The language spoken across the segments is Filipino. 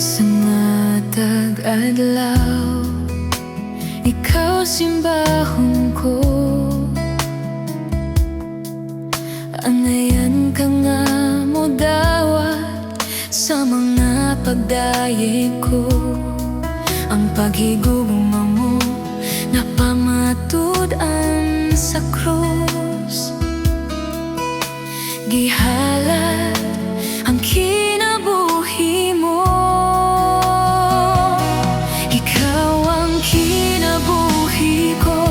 Sa matag adlaw, ikaw simbahon ko. Anayan ka nga mo dawat sa mga pagdayeg ko. Ang paghigugma mo napamatud-an sa krus. Gihalad ang kinabuhi mo. Ikaw ang kinabuhi ko,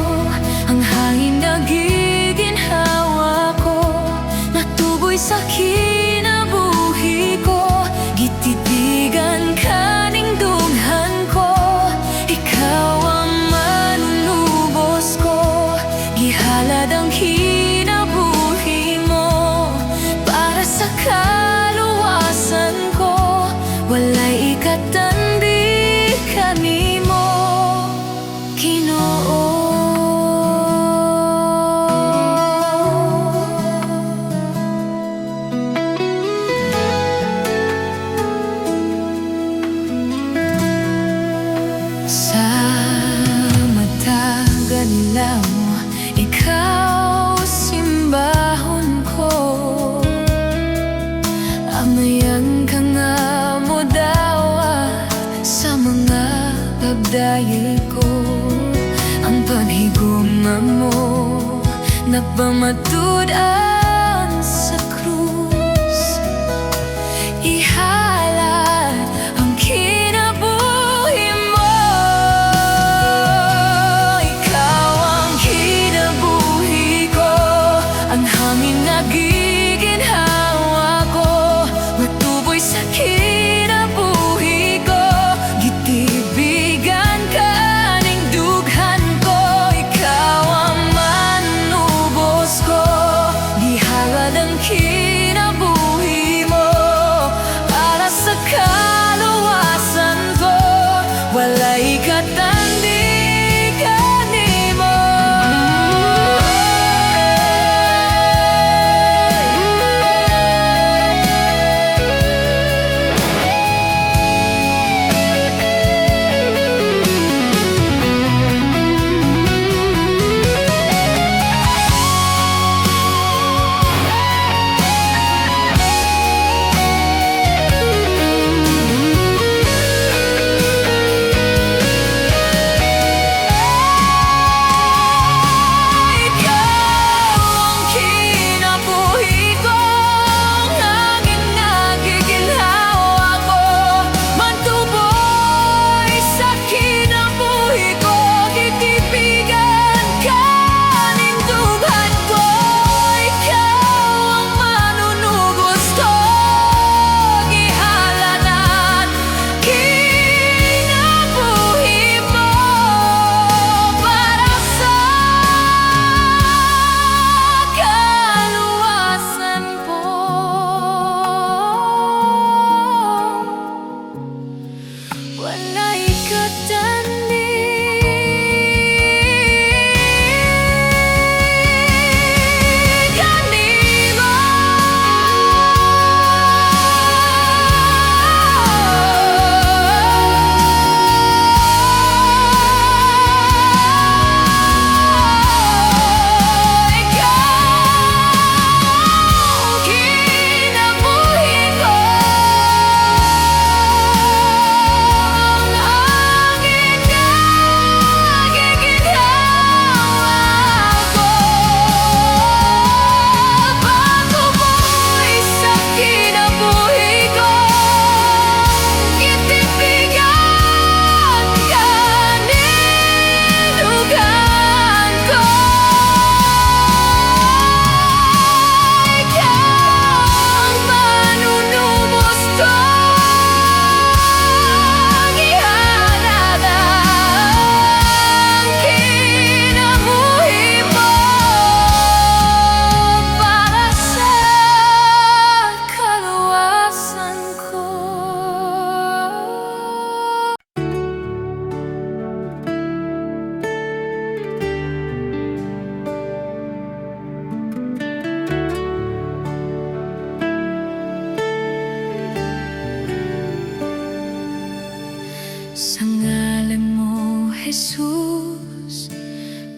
ang hangin na giginhawa ko. Natuboy sa kinabuhi ko, gititigan ka ning dughan ko. Ikaw ang manunubos ko, gihalad ang kinabuhi mo. Para sa kaluwasan ko, walay ikatandi kanimo, Ginoo. Sa matag adlaw, ikaw simbahon ko. Amayan ka nga mo dawat sa mga pagdayeg ko. Ang paghigugma mo napamatud-an sa krus. Ihalad ang kinabuhi mo. Ikaw ang kinabuhi ko, ang hangin na giginhawa ko. Matuboy sa kinabuhi ko, gitibigan ka ning dughan ko. Ikaw ang manubos ko, Sa ngalan mo, Jesus,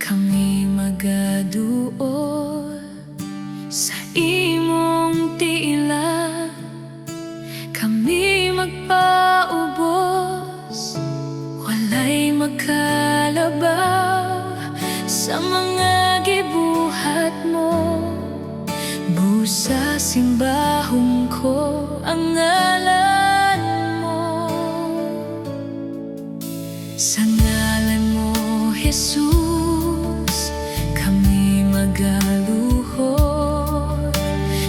kami magaduol. Sa imong tiila, kami magpaubos. Walay makalabaw sa mga gibuhat mo. Busa simbahong ko ang ngalan mo. Sa ngalan mo, Jesus, kami magaluhod.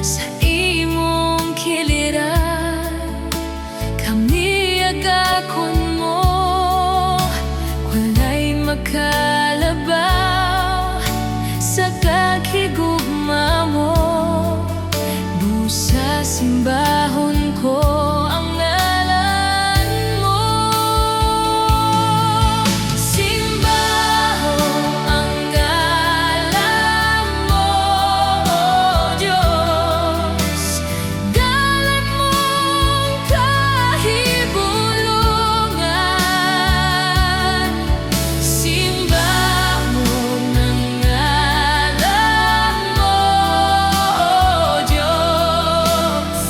Sa imong kiliran, kami agakon mo. Walay makalabaw sa kaghigugma mo. Busa simbahon ko ang ngalan mo. Simbahon ang ngalan mo, O Diyos. Ngalan mong kahibulungan. Simbahon ang ngalan mo, O Diyos.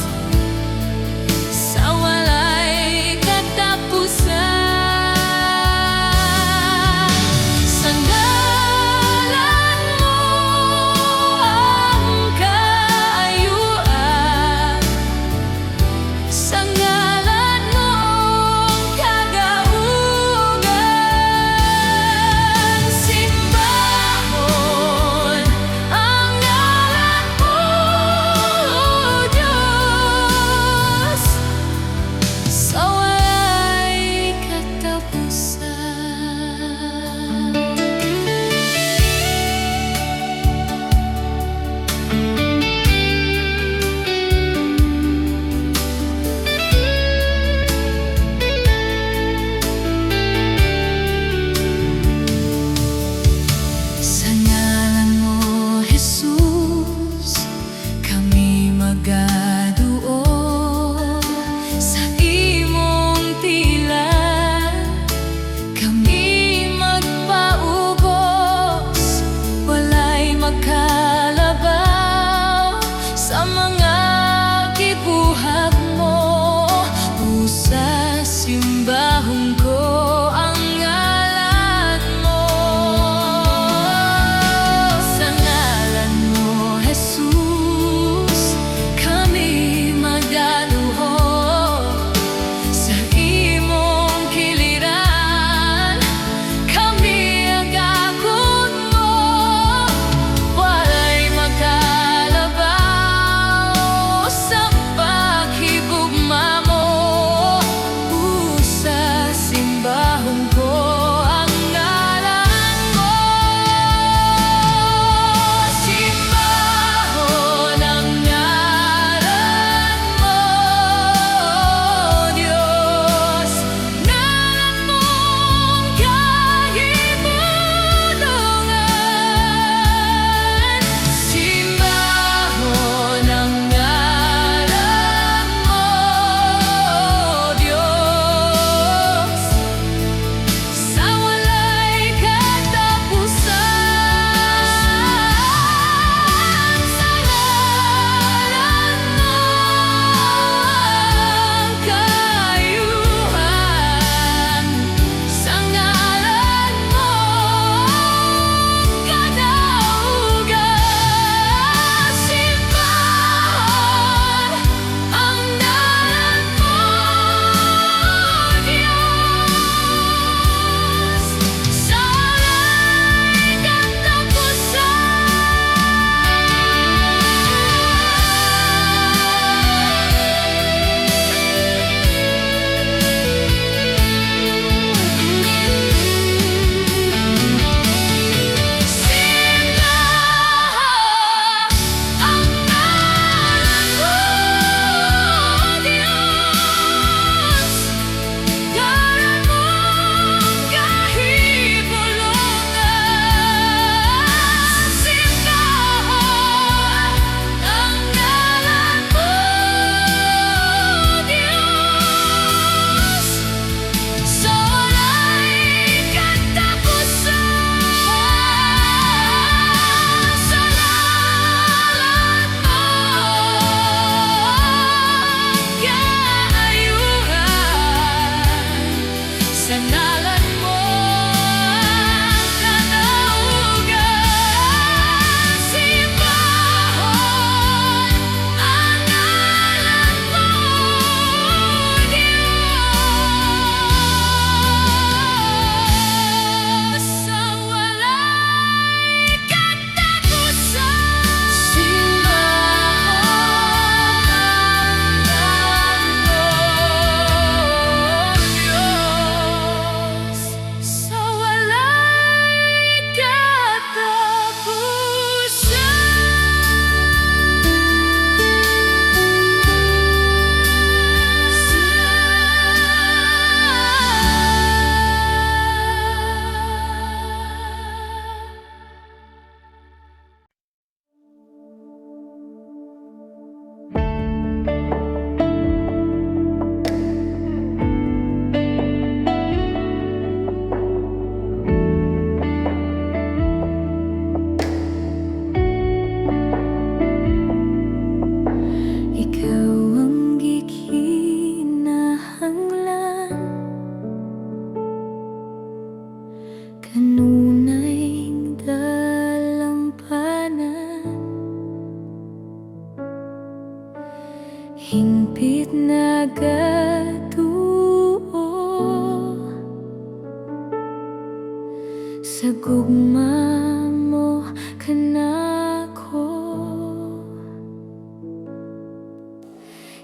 gugma mo kanako.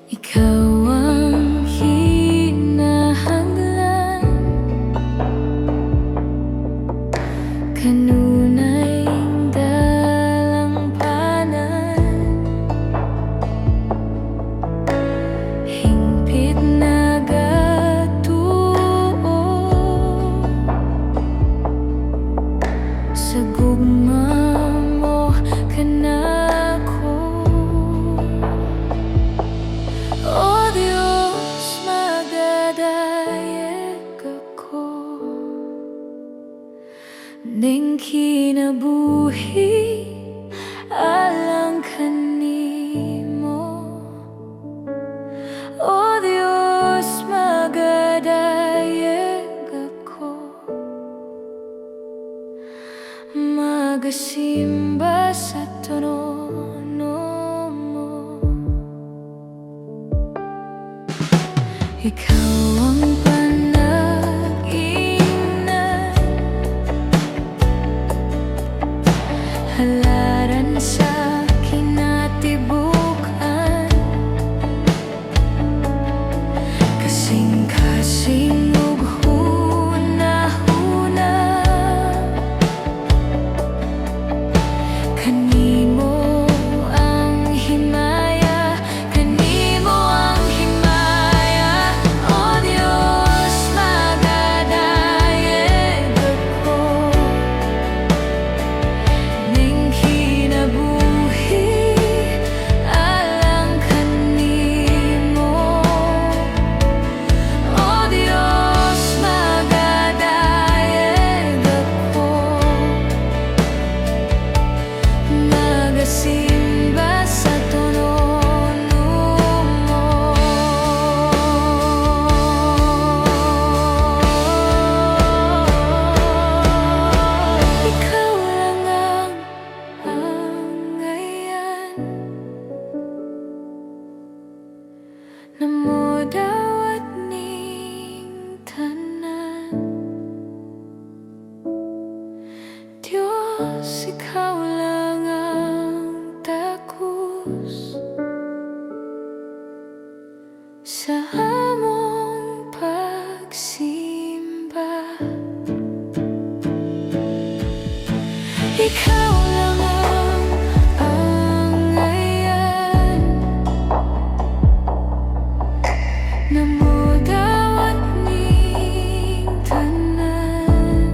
Ikaw ang hinahanglan, kanunay dalampanan, hingpit na gatuo sa gugma mo kanako. O Diyos, magadayeg ako ning kinabuhi alang kanimo. O Diyos, magadayeg ako magasimba sa trono mo. Ikaw ang panag-inan, halaran sa kinatibukan, kasing-kasing ug hunahuna, kanimo ang himaya, kanimo ang himaya. O Diyos, magadayeg ako ning kinabuhi alang kanimo. O Diyos, magadayeg ako magasimba sa trono mo. Ikaw lang ang angayan, namudawat ning tanan. Diyos, ikaw lang ang takos sa among pagsimba. Ikaw lang ang angayan, namudawat ning tanan.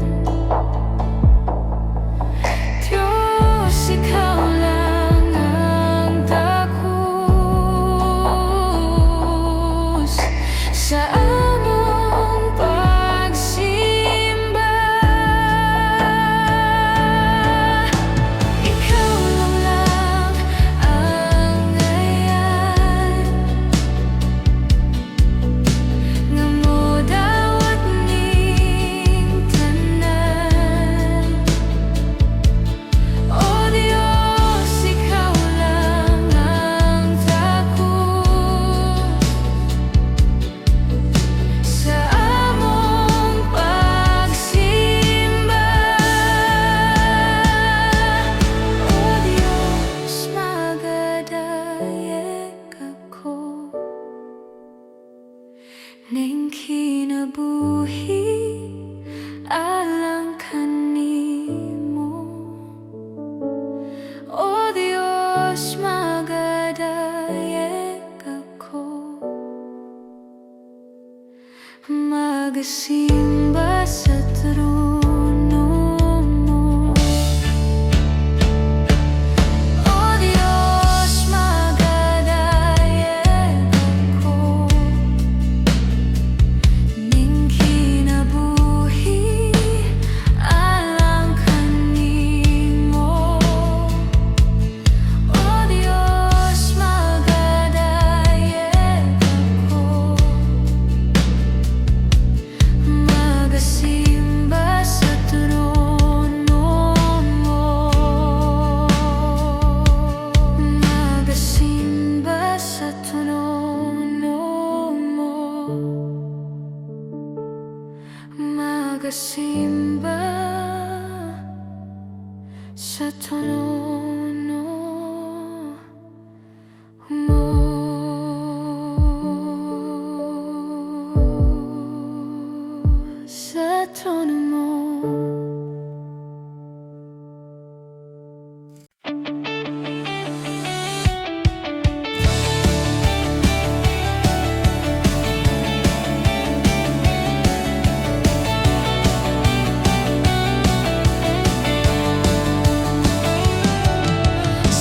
Diyos, ikaw lang ang takos sa among pagsimba. Ikaw lang ang angayan, namudawat ning tanan. O Diyos, ikaw lang ang takos sa among pagsimba. O Diyos, magadayeg ako ning kinabuhi alang kanimo. O Diyos, magadayeg ako magasimba sa trono mo. O Diyos, magadayeg ako ning kinabuhi alang kanimo. O Diyos, magadayeg ako magasimba sa trono mo. Magasimba sa trono mo. Magasimba sa tono mo. Sa tono mo.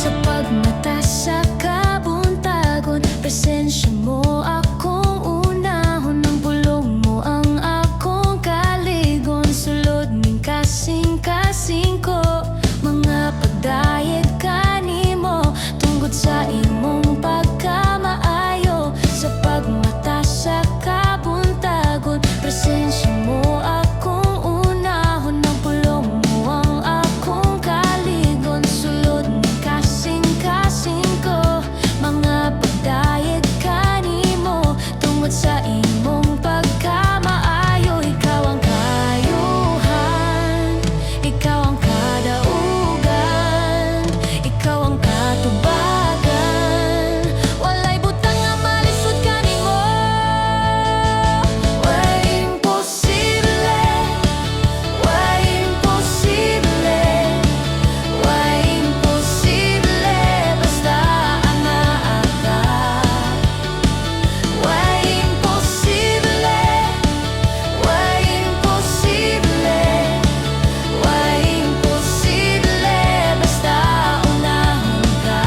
Sa pagmata sa kabuntagon, presensya mo akong unahon. Ng bulong mo ang akong kaligon, sulod ning kasing-kasing ko. Mga pagdayeg kanimo, tungkod sa imong pagkamaayo. Sa pagmata sa kabuntagon, presensya mo akong unahon. Ng bulong mo ang akong kaligon, sulod ning kasing-kasing ko. Mga pagdayeg kanimo, tungkod sa imong pagkamaayo. Ikaw ang kayuhan, ikaw ang kadaugan, ikaw ang katubagan. Walay butang nga malisod kanimo. Way imposible, way imposible, way imposible, basta anaa ka. Way imposible, way imposible, way imposible, basta unahon ka.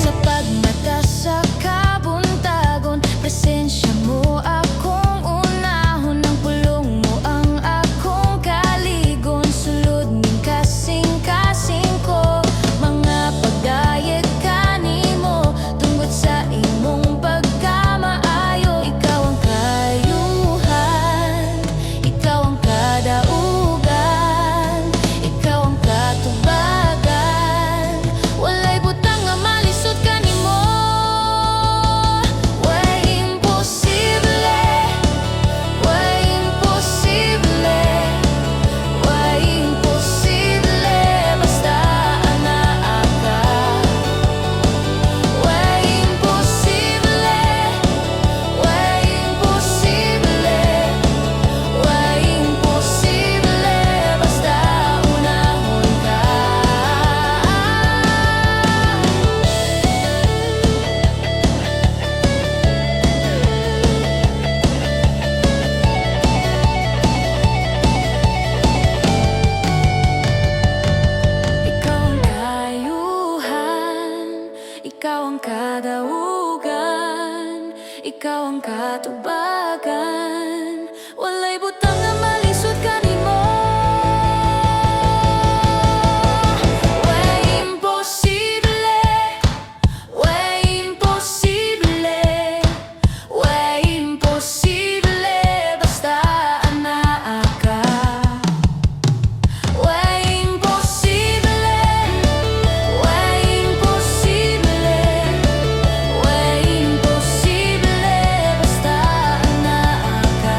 Sa pagmata sa kabuntagon, presensya mo akong unahon. Ng pulong mo ang akong kaligon, sulod ning kasing-kasing ko. Mga pagdayeg kanimo, tungkod sa imong pagkamaayo. Ikaw ang kayuhan, ikaw ang kadaugan, ikaw ang katubagan. Walay butang nga malisod kanimo. Way imposible, way imposible, way imposible, basta anaa ka. Way imposible, way imposible, way imposible, basta unahon ka. Ikaw ang kayuhan, ikaw ang kadaugan, ikaw ang katubagan. Walay butang nga malisod kanimo. Way imposible, way imposible, way imposible, basta anaa ka. Way imposible, way imposible, way imposible, basta anaa ka.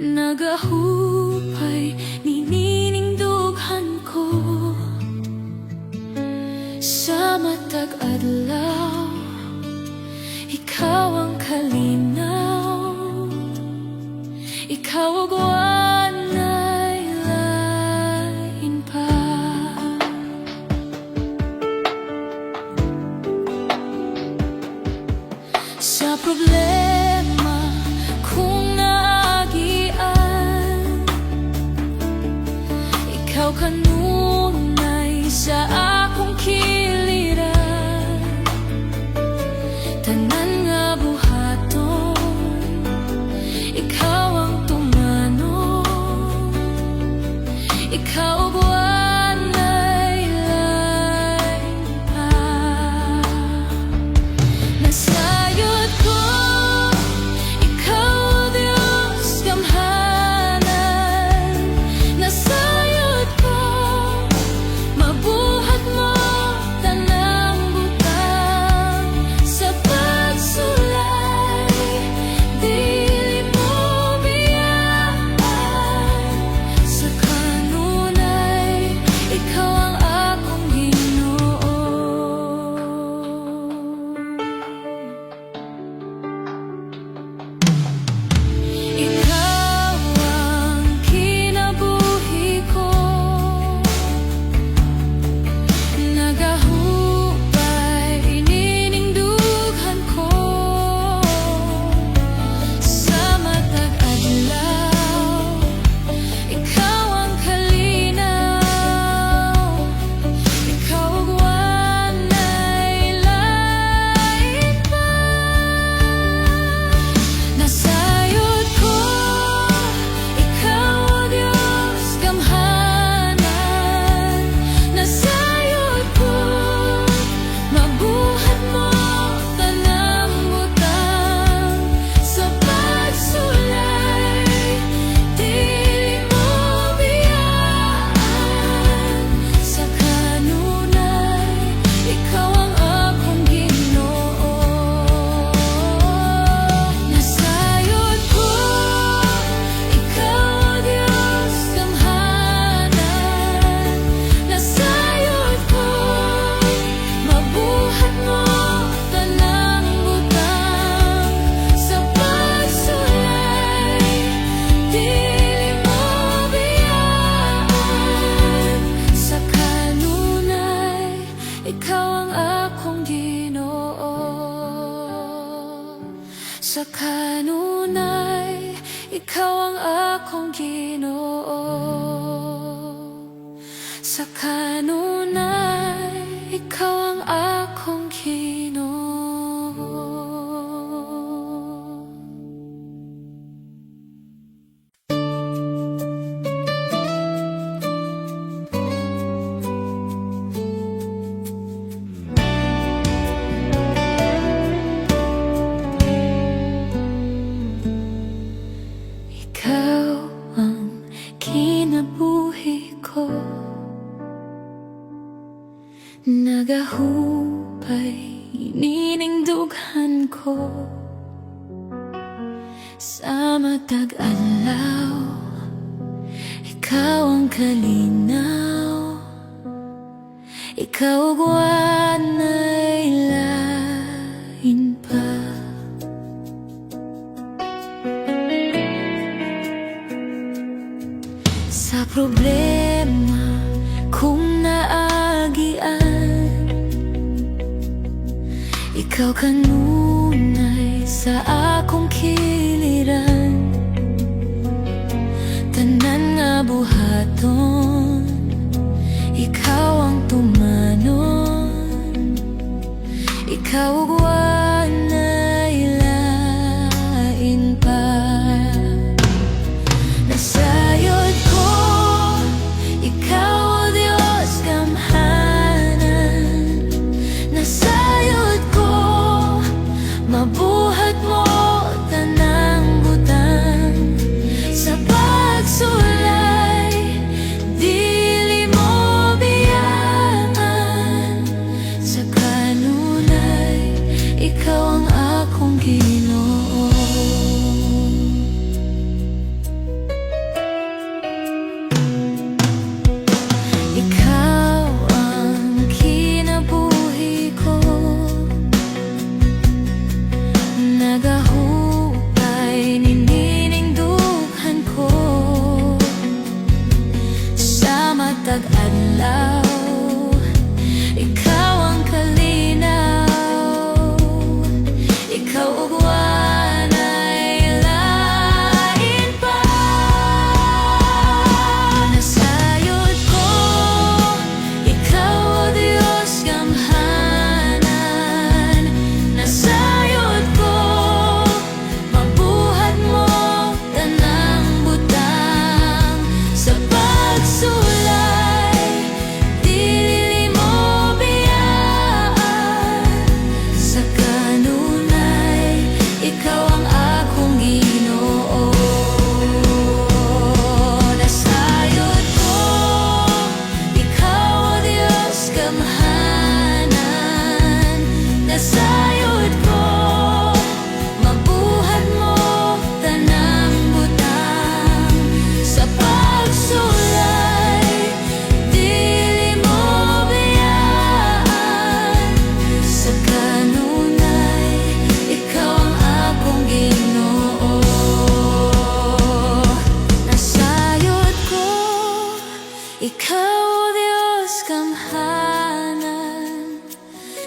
Nagahupay ninining dughan ko sa matag adlaw, ikaw ang kalinaw. ikaw ugwan ay lain pa. Sa problema kung naagian, ikaw kanunay sa akong kiliran. Tanan nga buhaton, ikaw ang tumanon. Ikaw ugwan ay lain pa. Nasayod ko, ikaw Diyos gamhanan. Nasayod ko, mabuhat mo tanang butang. Sa pagsulay, dili mo biyaan. Sa kanunay, ikaw ang akong Ginoo. Ikaw ang kinabuhi ko, nagahupay ininingdugan ko. Sa matag adlaw, ikaw ang kalinaw. Ikaw ugwan ay lain pa. Nasayod ko, ikaw Diyos gamhanan. Nasayod ko, mabuhat mo tanang butang. Sa pagsulay, dili mo biyaan. Sa kanunay, ikaw ang akong Ginoo. Nasayod ko, ikaw Diyos gamhanan. Nasayod ko, mabuhat mo tanang butang. Sa pagsulay, dili mo biyaan. Sa kanunay, ikaw ang akong Ginoo. Sa kanunay, ikaw ang akong Ginoo. Sa kanunay, ikaw ang akong Ginoo. Ikaw ang kinabuhi ko, nagahupay ininingdugan ko. Sa matag adlaw, ikaw ang kalinaw. Ikaw ugwan ay lain pa. Sa problema kung naagian, ikaw kanunay sa akong kiliran. Tanan nga buhaton, ikaw ang tumanon. Ikaw ugwan ay lain pa. Nasayod ko, ikaw Diyos gamhanan. Nasayod ko, mabuhat mo tanang butang. Sa pagsulay, dili mo biyaan. Sa kanunay, ikaw ang akong Ginoo. Ikaw ang kinabuhi ko, nagahupay nininingdugan ko.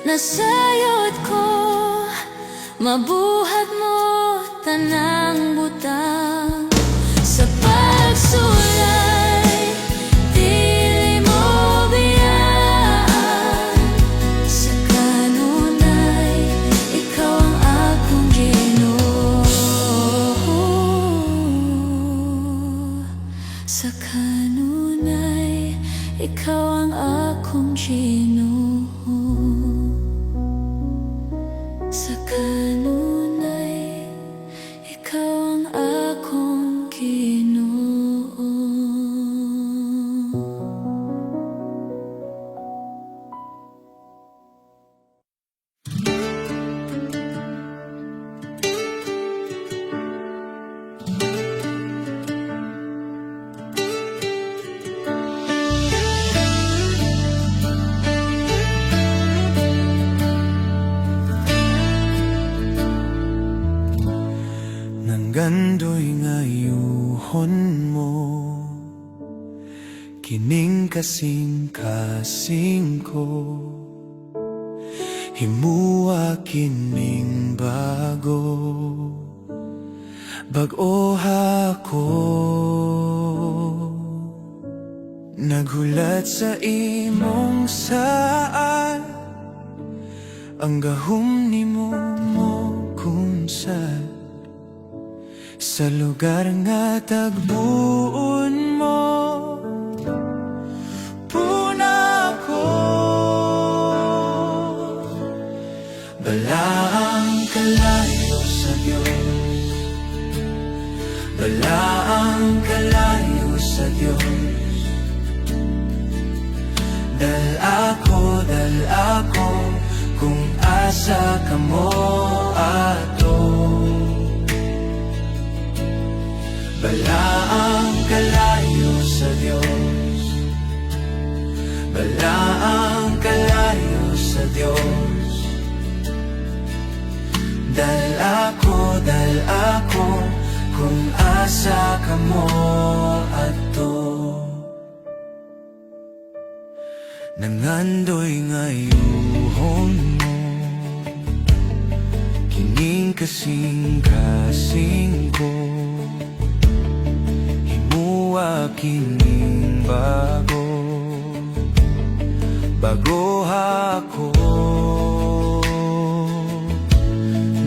nasayod ko, mabuhat mo tanang butang sa pagsulay, dili mo biyaan sa kanunay, ikaw ang akong Ginoo. Sa kanunay, ikaw ang akong Ginoo. Sa kanunay, ikaw ang akong Ginoo. Gando'y ngayuhon mo, kining kasing-kasing ko, himua kining bago, bag-o ako. Naghulat sa imong saan, ang gahom ni mo kung saan, sa lugar nga tagbuon mo, puna ko. Balaang kalayo sa Diyos, balaang kalayo sa Diyos. Dal ako, kung asa ka mo ato. Balaang kalayo sa Diyos, balaang kalayo sa Diyos. Dal ako, kung asa ka mo ato. Nangando'y ngayuhon mo, kining kasing-kasing ko, kining bago ako.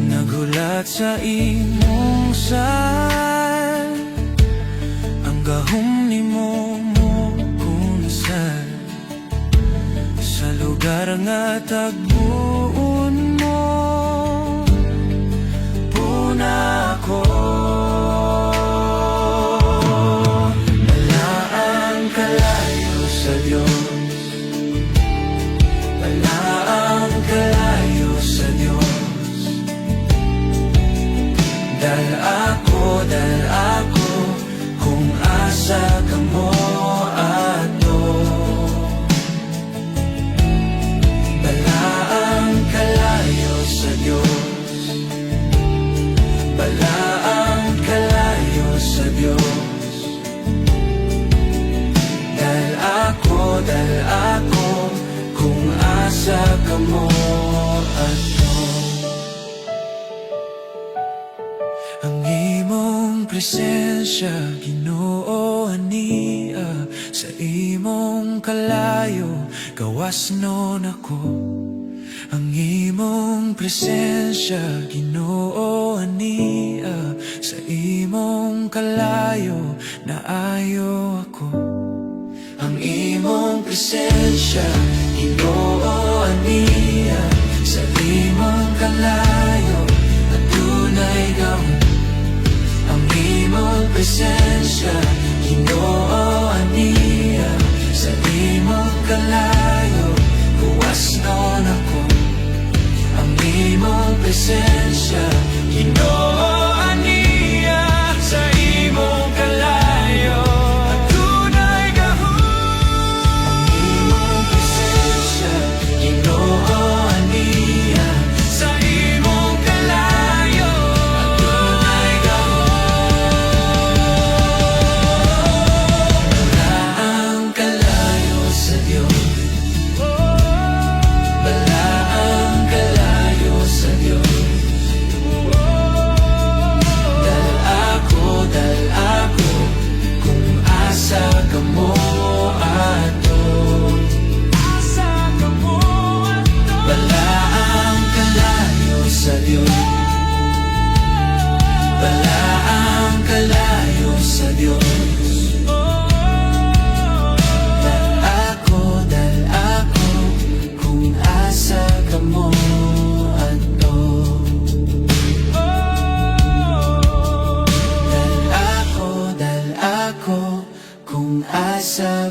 Nagulat sa imong saan, ang gahom ni mo kung saan, sa lugar nga tagbuon mo, puna ko. Dal ako, kung asa ka mo ato. Balaang kalayo sa Diyos, balaang kalayo sa Diyos. Dal ako, kung asa ka mo ato. Ang imong presensya, Ginoo ania, sa imong kalayo, gawas nun ako. Ang imong presensya, Ginoo ania, sa imong kalayo, naayo ako. Ang imong presensya, Ginoo ania, sa imong kalayo, adunay gahom. Ang imong presensya, Ginoo ania, sa imong kalayo, gawas nun ako. Ang imong presensya, Ginoo ania, sa imong kalayo, adunay gahom. Ang imong presensya,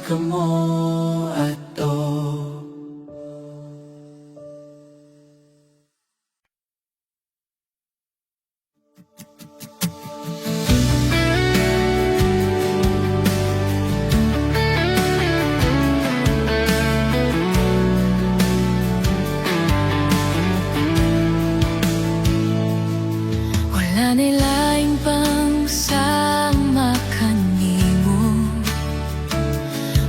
kamo ato. Wala nilaing pang sama kanimo,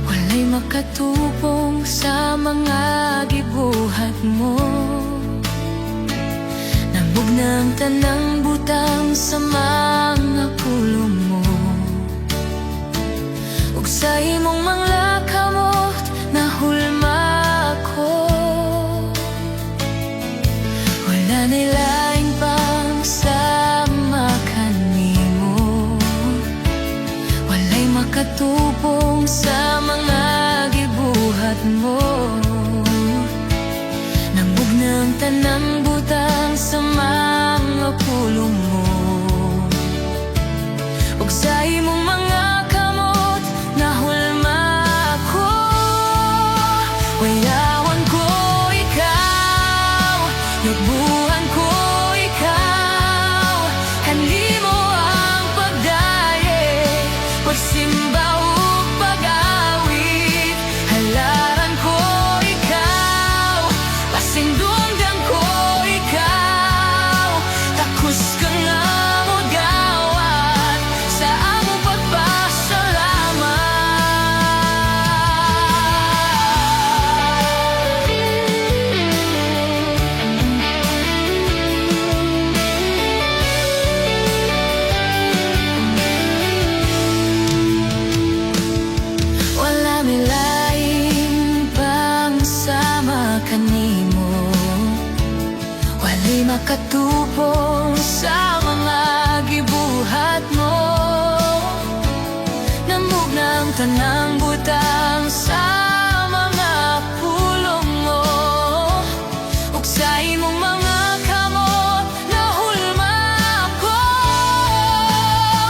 walay makatupong sa mga gibuhat mo. Nambog ng tanang butang sa mga pulong mo, ug sa imong mga kamot nahulma ko. Wala nilaing pang sama kanimo, walay makatupong sa mga gibuhat mo. Nambog ng tanang butang sa mga pulong mo, ug sa imong mga kamot nahulma ko. Wayawan ko ikaw, nagbuhan ko ikaw, kanimo ang pagdaye, pagsimba ug pag-awit. Halaran ko ikaw, pasindunggan ko ikaw, takos ka nga mo gawat sa among wala milaing pang sama kanimo, walay makatupong sa mga gibuhat mo. Namug ng tanang butang sa mga pulong mo, ug sa imong mga kamot nahulma ko.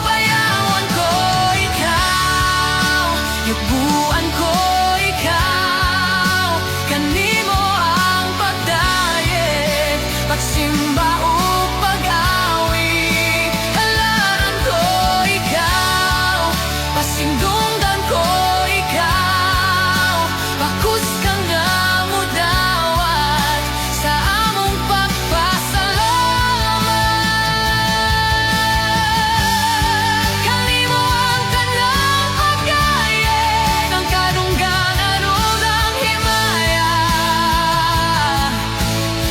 Bayawan ko ikaw, yubuan ko ikaw, kanimo ang pagdayeg, pagsimba ug pag-awit. Halaran ko ikaw, pasindunggan ko ikaw, pakus ka nga mo dawat sa among pagpasalamat. Kanimo ang tanang pagdayeg, ang kadungganan ug ang himaya.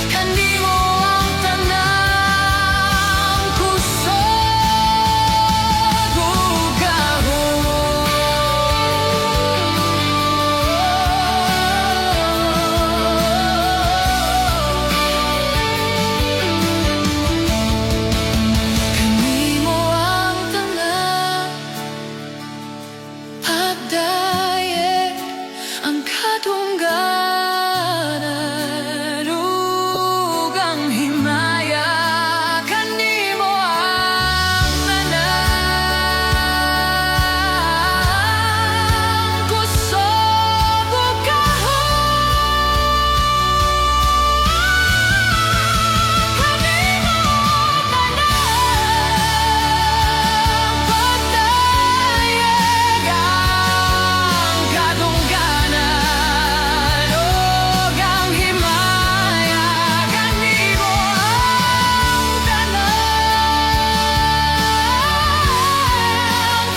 Kanimo ang tanang kusog ug gahom. Kanimo ang tanang pagdayeg, ang kadungganan ug ang himaya. Kanimo ang tanang kusog ug gahom. Kanimo ang tanang pagdayeg, ang kadungganan ug ang himaya. Kanimo ang tanang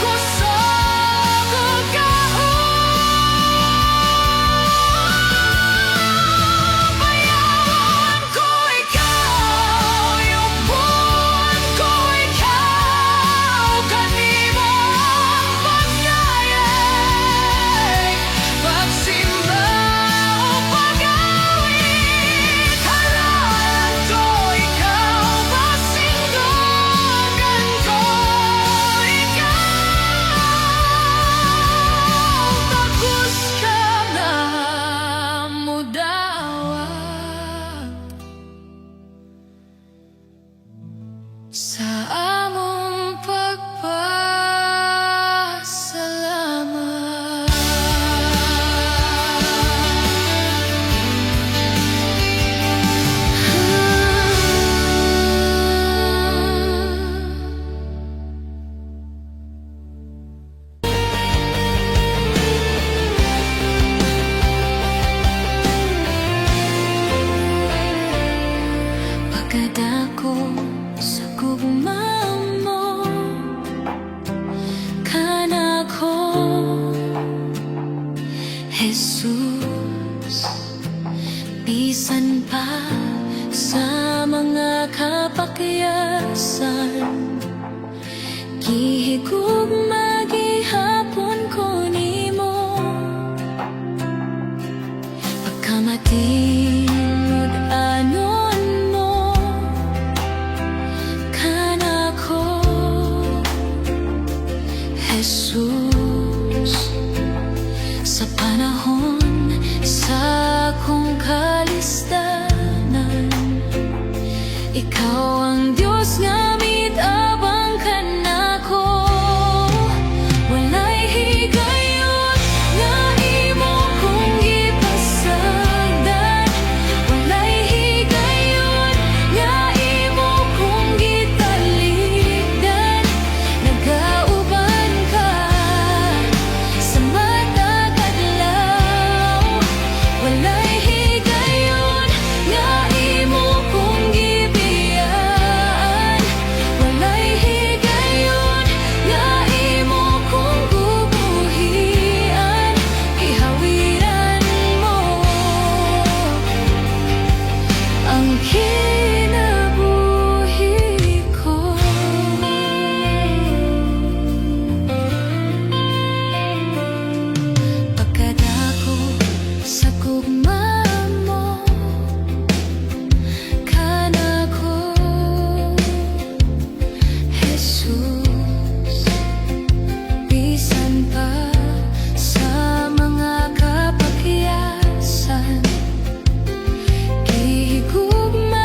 kusog ug gahom. Bayawan ko ikaw, yubuan ko ikaw, kanimo ang pagdayeg, pagsimba ug pag-awit. Halaran ko ikaw, pasindunggan ko ikaw, takos ka nga mo dawat sa among pagpasalamat. pagkadako sa gugma mo kanako, Jesus. Bisan pa sa mga kapakyasan, gihigugma gihapon ko nimo. Pagkamatingod anon mo kanako, Jesus. Sa panahon sa akong kalistanan, ikaw ang Diyos nga mitabang kanako. Walay higayon nga imo kong gipasagdan, walay higayon nga imo kong gitalikdan. Nagauban ka sa matag adlaw, walay higayon nga imo kong gibiyaan, walay higayon nga imo kong gubuhian. Ihawiran mo ang kinabuhi ko. Pagkadako sa gugma mo kanako, Jesus. Bisan pa sa mga kapakyasan, gihigugma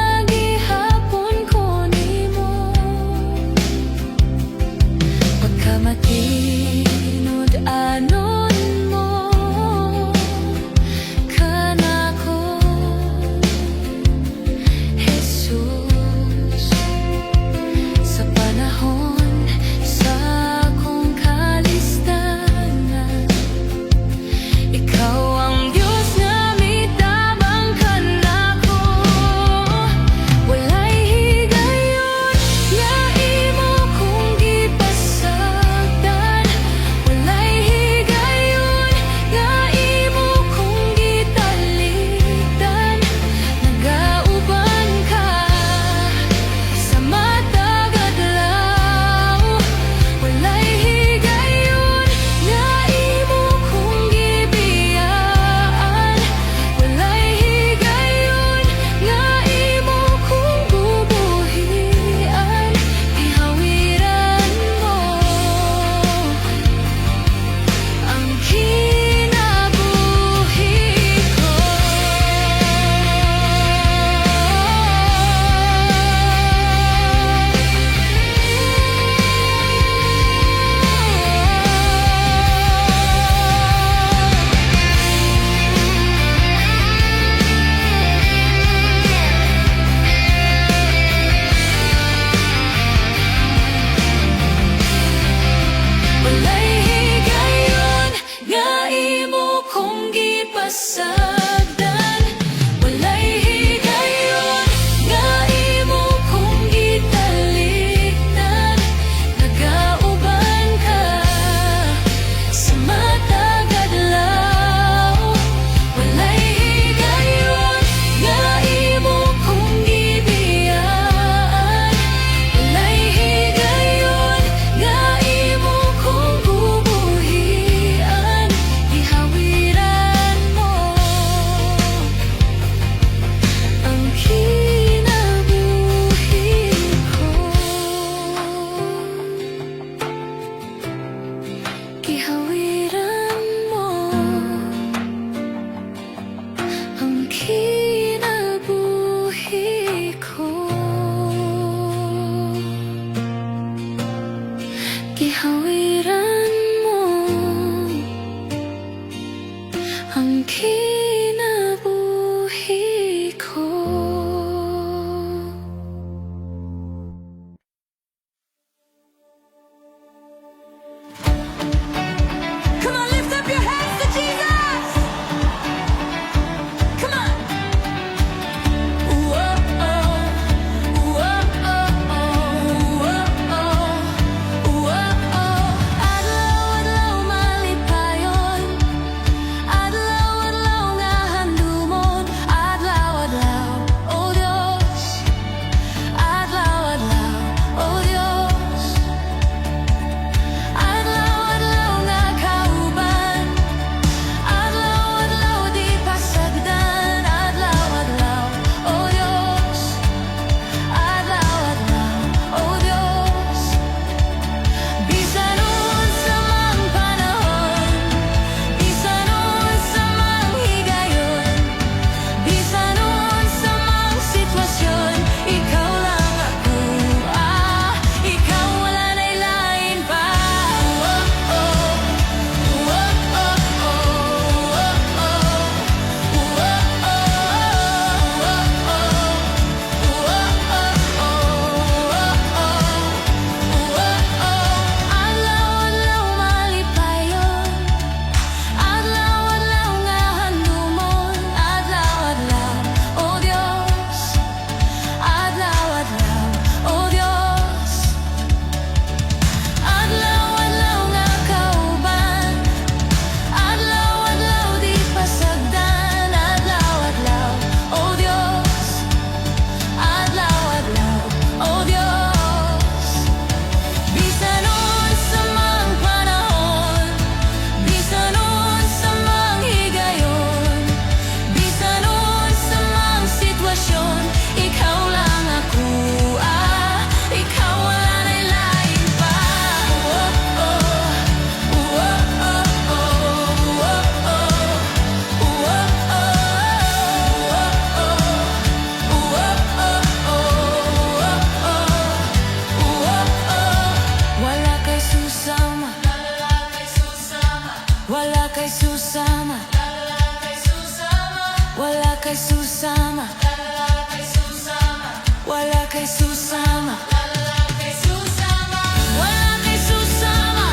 kay susama. Wala kay susama. Wala kay susama.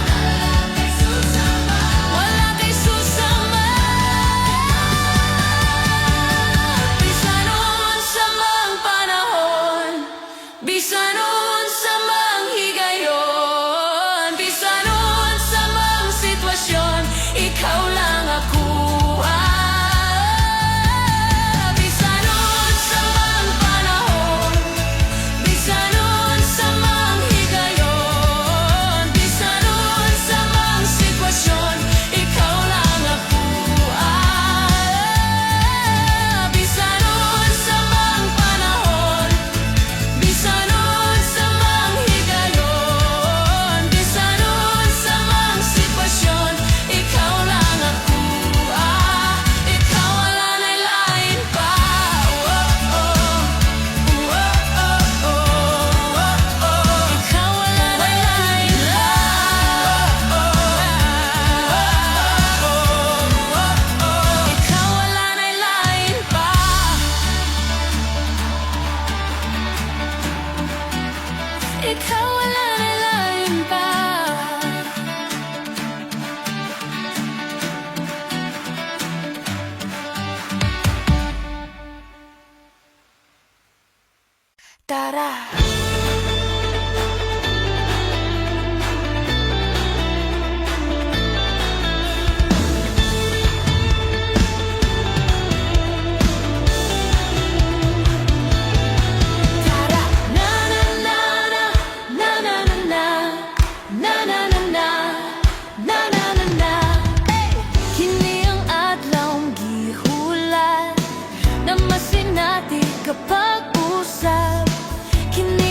Bisan noon sa mga panahon, bisan noon sa mga higayon, bisan noon sa mga sitwasyon, ikaw lang ako. Bisan noon sa mga panahon, bisan noon sa mga higayon, bisan noon sa mga sitwasyon, ikaw lang ako. Bisan noon sa mga panahon, bisan noon sa mga higayon, bisan noon sa mga sitwasyon, ikaw lang ako. Ikaw wala na'y lain pa. Ikaw wala na'y lain pa. Ikaw wala na'y lain pa. Ikaw wala na'y lain pa. Tara. Tara. Na na na na na na na na na na na na na na na na. Kini ang adlawng gihulat na masinati kapag usap. Kini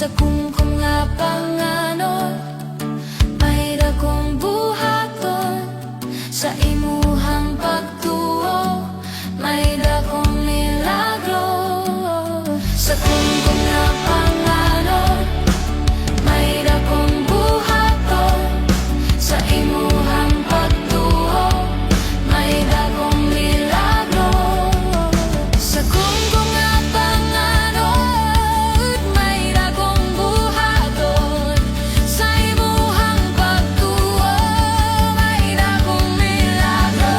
sa kung nga panganod, may dakong buhaton sa imuhang pagtuo, may dakong milagro sa kung nga panganod, may dakong buhaton sa imuhang pagtuo, may dakong milagro sa kung nga panganod, may dakong buhaton sa imuhang pagtuo, may dakong milagro.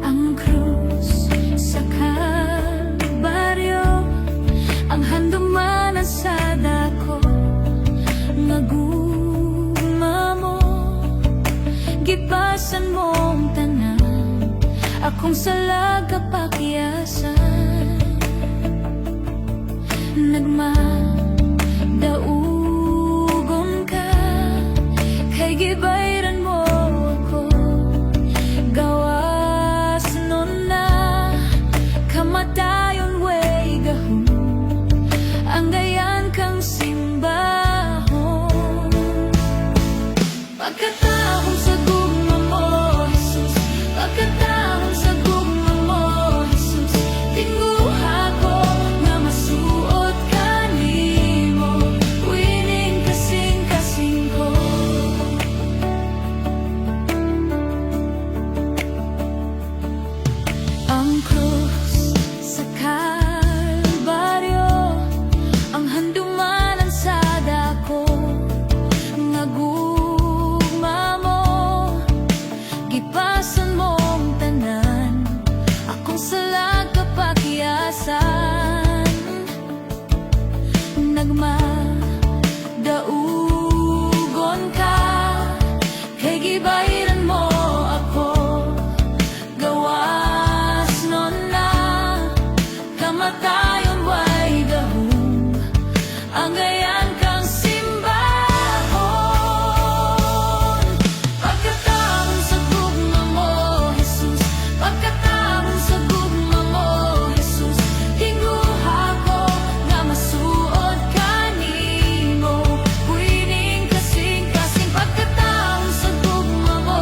Ang krus sa Kalbaryo, ang handumanan sa dako, nga gugma mo, gipasan mong tanan, akong salag kapakyasan, nagmadaugon ka, kay gibayran mo ako, gawas nun na, kamatayon way gahom, ang gayan kang simbahon. Pagkataong sa gugma mo, Jesus, pagkataong sa gugma mo, Jesus, tingguha ko nga masuot ka nimo, wining kasing-kasing ko. Ang krus sa Kalbaryo, ang handumanan sa dako, nga gugma mo, gipasan mong tanan, akong salag kapakyasan, nagmadaugon ka, kay gibayran mo ako, gawas nun na, kamatayon way gahom, ang gayan kang simbahon. Pagkataong sa gugma mo, Jesus, pagkataong sa gugma mo, Jesus, tingguha ko nga masuot ka nimo, wining kasing-kasing. Pagkataong sa gugma mo,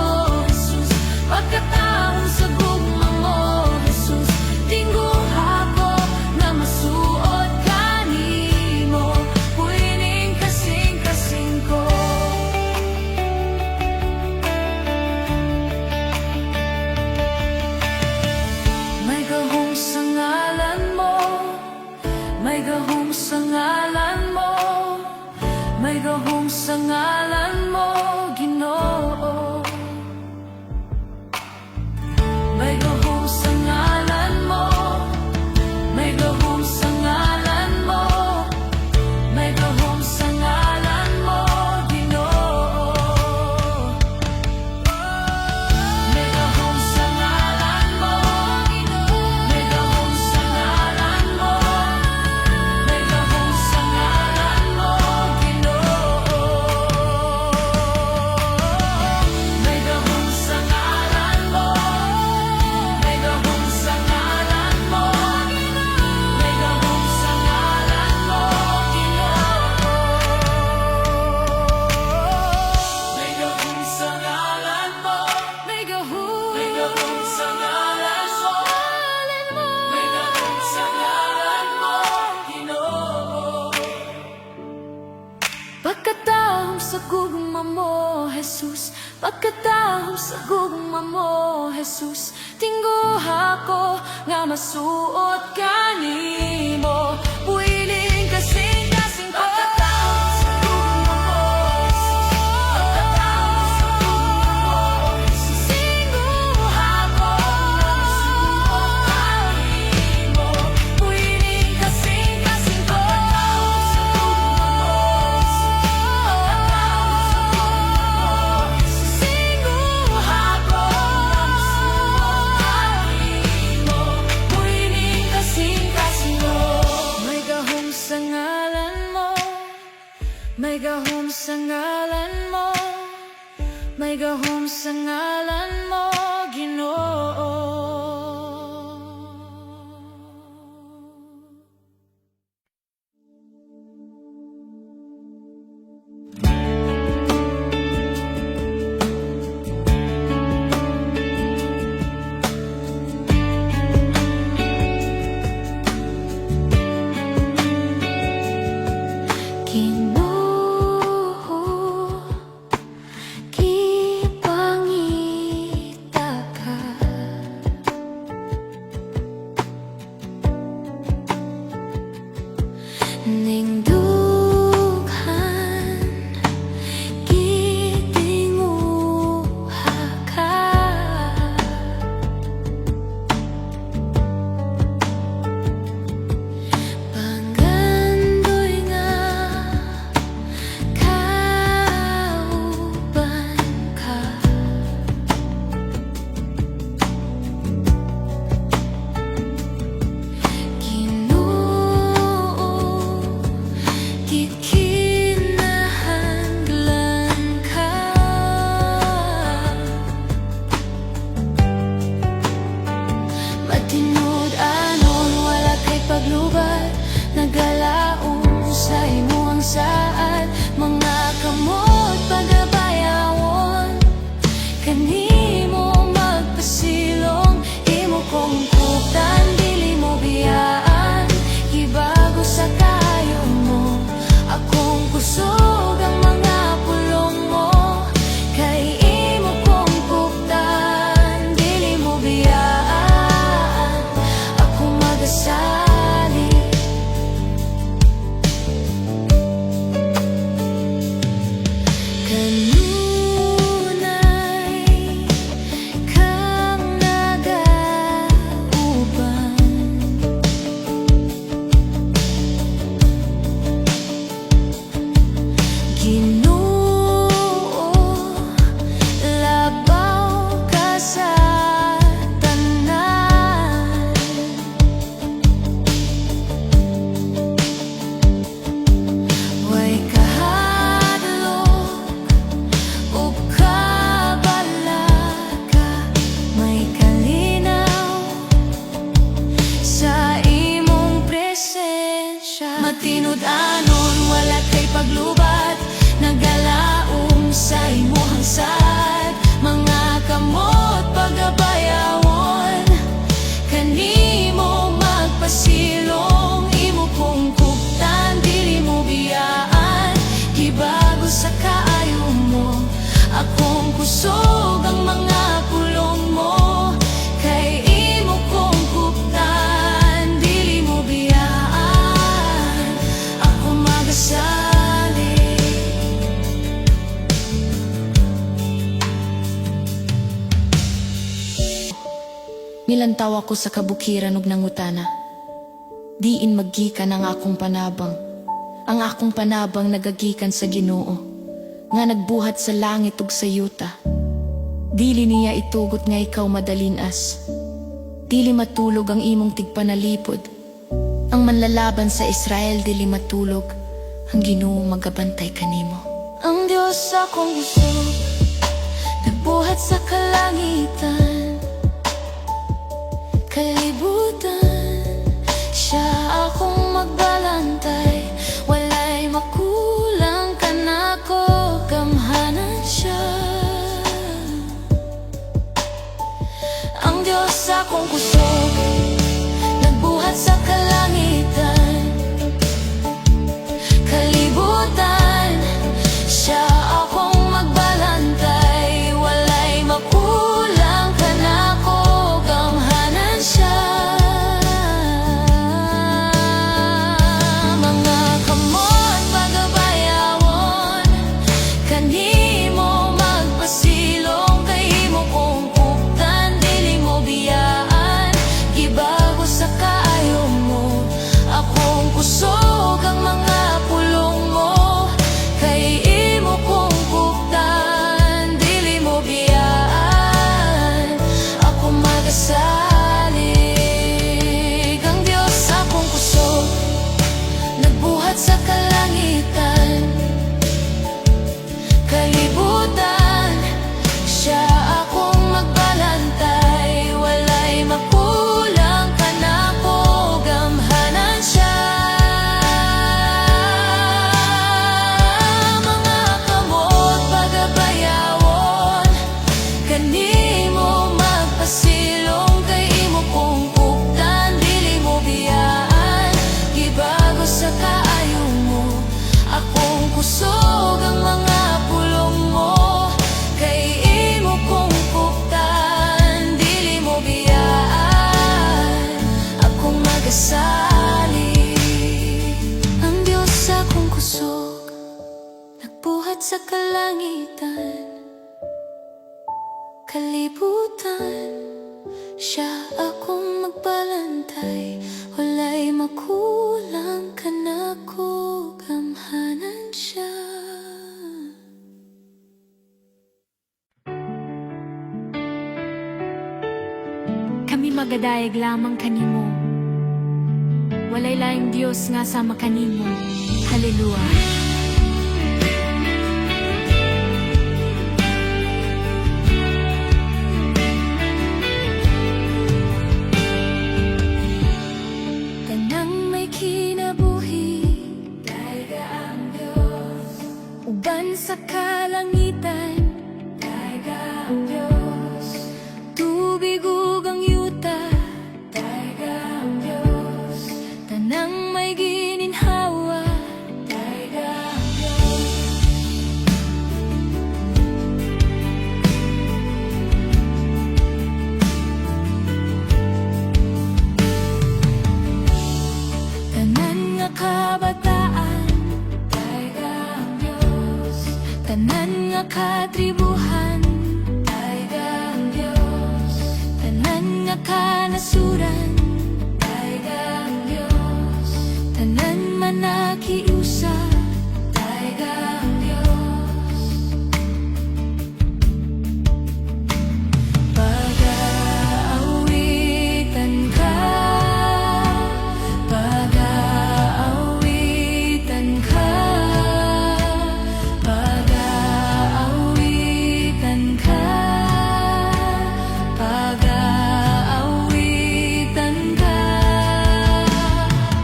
Jesus, pagkataong sa gugma mo, Jesus, tingguha ko nga masuot ka nimo, wining kasing-kasing ko. May gahong sa ngalan mo, may gahong sa ngalan mo, may gahong sa ngalan mo, Ginoo. May gahong sa ngalan mo, may gahong sa ngalan mo, may gahong sa ngalan mo, Ginoo. May gahong sa ngalan mo, may gahong sa ngalan mo, may gahong sa ngalan mo, Ginoo. Pagkatahom sa gugma mo, Jesus, tingguha ko nga masuot kanimo. Builing kasing-kasing pagkatahom sa gugma mo, pagkatahom sa gugma mo, tingguha ko nga masuot kanimo. Builing kasing-kasing pagkatahom sa gugma mo, pagkatahom sa gugma mo, tingguha ko nga masuot kanimo. Builing kasing-kasing mo, may gahom sa ngalan mo, may gahom sa ngalan mo, may gahom sa ngalan mo, Ginoo. Ginoo, gipangita ka, ning dughan gitinguha ka. Panggandoy nga kauban ka, Ginoo, gikinahanglan ka. Matinud anon wala kay paglubad, nagalaom sa imuhang saad. Mga kamot pagabayawon, kanimo magpasilong. Imo kong kutan, dili mo biyaan, gibago sa kayo mo. Akong kusog ang mga pulong mo, kay imo kong kutan, dili mo biyaan. Ako magasali, kanunay kang nagauban. Ginoo, labaw ka sa tanan. Way kahadlok ug kabalaga, may kalinaw sa imong presensya. Matinud anon wala kay paglubad, nagalaom sa imuhang saad. Mga kamot pagabayawon, kanimo magpasilong. Imo kong kutan, dili mo biyaan, gibago sa kaayo mo. Akong kusog ang mga pulong mo, kay imo kong kutan, dili mo biyaan. Ako magasali, Nilantaw ako sa kabukiran ug nangutana, diin maggikan ang akong panabang. Ang akong panabang nagagikan sa Ginoo, nga nagbuhat sa langit ug sa yuta. Dili niya itugot nga ikaw madalinas, dili matulog ang imong tigpanalipod. Ang manlalaban sa Israel dili matulog, ang Ginoo magabantay kanimo. ang Diyos akong busog, nagbuhat sa kalangitan. Kalibutan, siya akong magbalantay. Walay makulang kanako, gamhanan siya. Ang Diyos akong kusog, nagbuhat sa kalangitan. Kalibutan, siya akong magbalantay. mo magpasilong kay imo kong pugtan, dili mo biyaan, gibago sa kaayo mo. Akong kusog ang mga pulong mo, kay imo kong pugtan, dili mo biyaan, akong magasali. Ang Diyos akong kusog, nagbuhat sa kalangitan, kalibutan, siya akong magbalantay, walay makulang kanako, gamhanan siya. Kami magadayag lamang kanimo, walay laing Dios nga sama kanimo. Hallelujah. Tanang may kinabuhi, dayga ang Diyos. Uban sa kalangitan, dayga ang Diyos. Tubig ug ang yuta, dayga ang Diyos. Tanang may gininhawa, dayga ang Diyos. Tanan nga kabataan, dayga ang Diyos. Tanan nga katribuhan, dayga ang Diyos. Tanan nga kanasuran, dayga ang Diyos. Tanan man nakiusa, dayga ang Diyos. Pag-aawitan ka, pag-aawitan ka, pag-aawitan ka, pag-aawitan ka.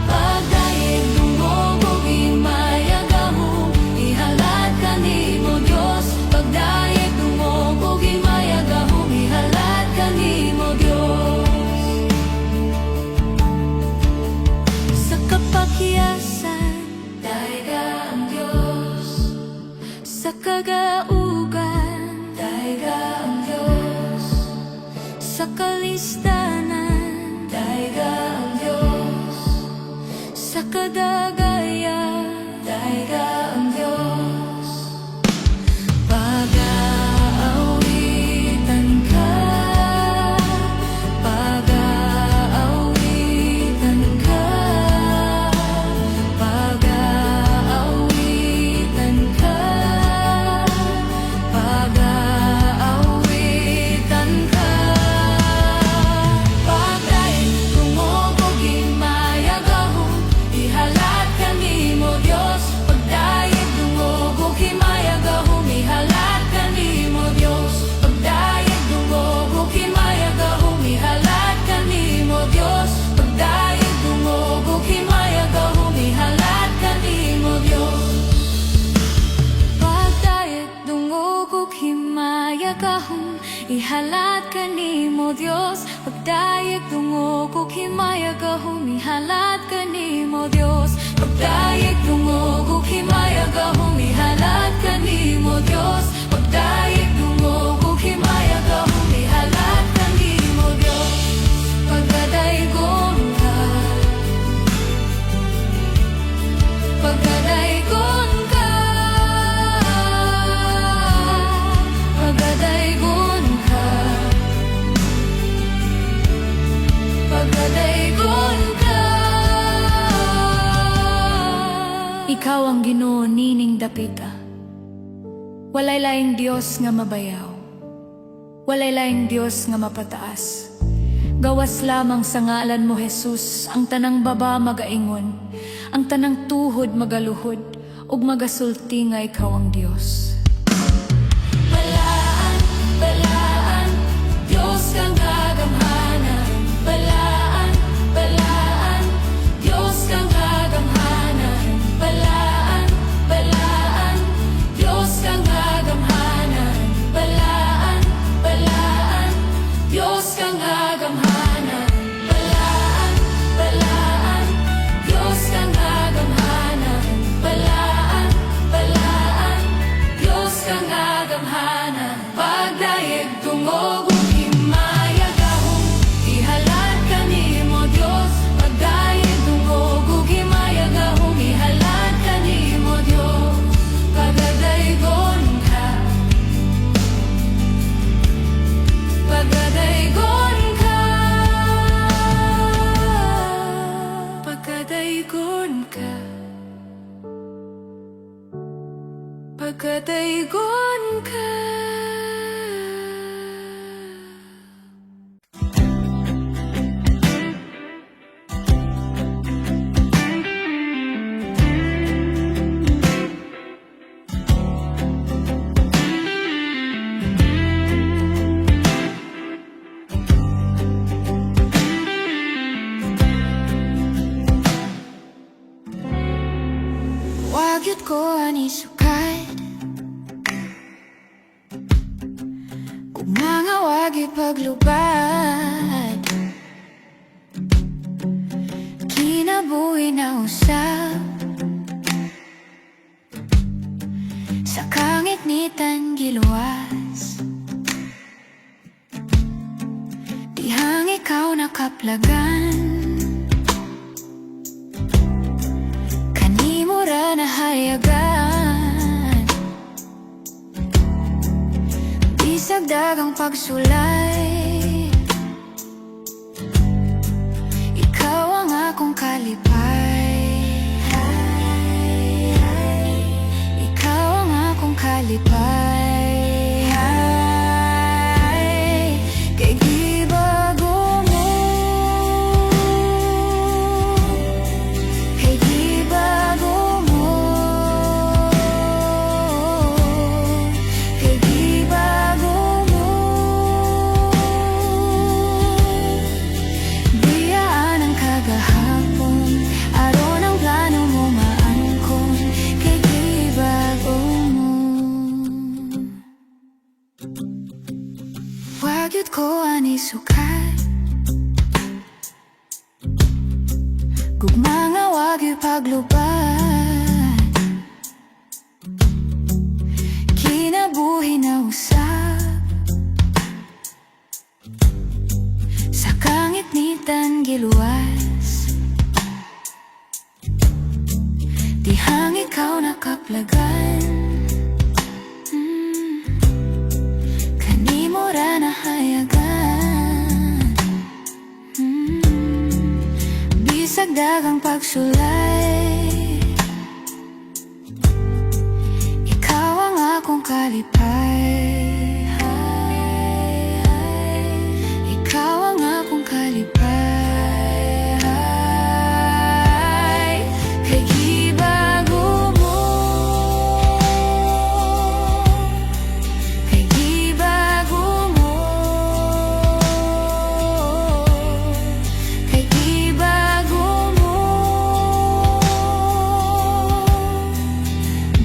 Pagdayeg dungog ug imayagahom, ihalad kanimo Dios. Pagdayeg dungog ug imayagahom, ihalad kanimo Dios. Sa kapakyasan, dayga ang Diyos. Sa kagaugan, dayga ang Diyos. Sa kalistanan, dayga ang Diyos. Sa kadagaya, dayga ang Diyos. Pag-aawitan ka, pag-aawitan ka, pag-aawitan ka, pag-aawitan ka. Pagdayeg dungog ug imayagahom, ihalad kanimo Dios. Pagdayeg dungog ug imayagahom, ihalad kanimo Dios. Pagdayeg dungog ug imayagahom, ihalad kanimo Dios. Pagdayeg dungog ug imayagahom, ihalad kanimo Dios. Pagdayeg dungog ug himayagahom, ihalad kanimo Dios. Pagdayeg dungog ug himayagahom, ihalad kanimo Dios. Pagdayeg dungog ug himayagahom, ihalad kanimo Dios. Pagdayeg dungog ug himayagahom, ihalad kanimo Dios. Pagkadaygon ka, pagkadaygon ka, pagkadaygon ka, pagkadaygon ka. Ikaw ang Ginoo nining dapita. Walay laing Dios nga mabayaw, walay laing Dios nga mapataas. Gawas lamang sa ngalan mo Jesus, ang tanang baba magaingon, ang tanang tuhod magaluhod, ug magasulti nga ikaw ang Dios. Balaan, balaan, Diyos kang kagamhanan. Balaan, balaan, Diyos kang kagamhanan. Balaan, balaan, Diyos kang kagamhanan. Balaan, balaan, ko ani sukat kung mga wag ipaglubad kinabuhi na usap sa kangit ni Tangiluwas dihang ikaw nakaplagan kanimura na hayagan bisag dagang pagsulay ikaw ang akong kalipay ikaw ang akong kalipay kay gibago mo kay gibago mo kay gibago mo biyaan ang kagahapon aron ang plano mo maangkon kay gibago mo wag yun ko ani sukat gugma nga wag yun paglubad kinabuhi na usap sa kangit ni Tangiluwas dihang ikaw nakaplagan kanimura na hayagan bisag dagang pagsulay ikaw ang akong kalipay ikaw ang akong kalipay kay gibago mo kay gibago mo kay gibago mo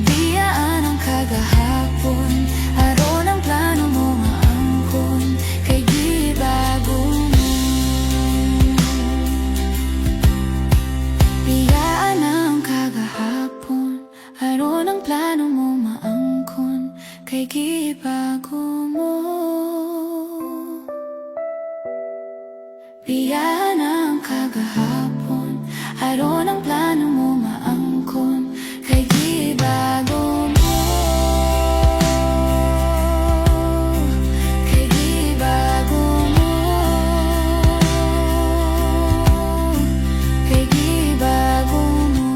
biyaan ang kagahapon aron ang plano mo maangkon kay gibago mo biyaan ang kagahapon aron ang plano mo maangkon kay gibago mo biyaan ang kagahapon aron ang plano mo maangkon kay gibago mo kay gibago mo kay gibago mo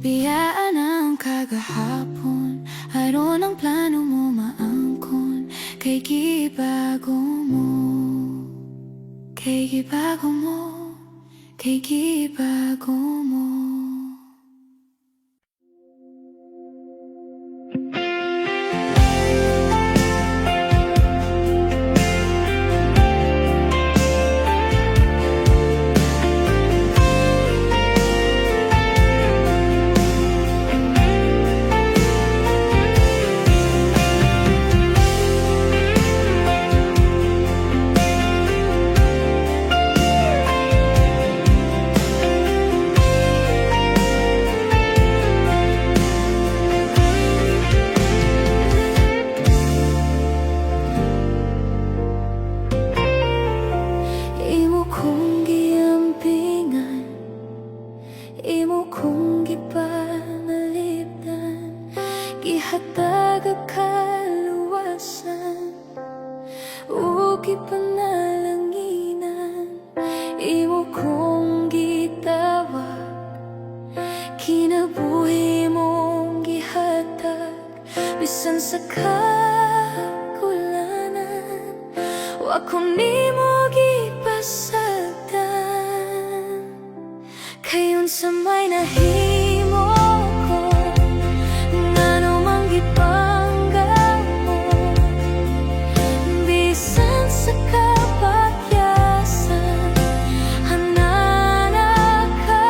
biyaan ang kagahapon aron ang plano mo maangkon kay gibago mo kay gibago mo kay gibago mo imo kong giampingan imo kong gipanalipdan gihatag ang kaluwasan ug gipanalanginan imo kong gitawag kinabuhi mong gihatag bisan sa kagulanan wa ko nimo gipasagdan kayon sa may nahimo ko ngano mang gipanggap mo bisan sa kapakyasan hanana ka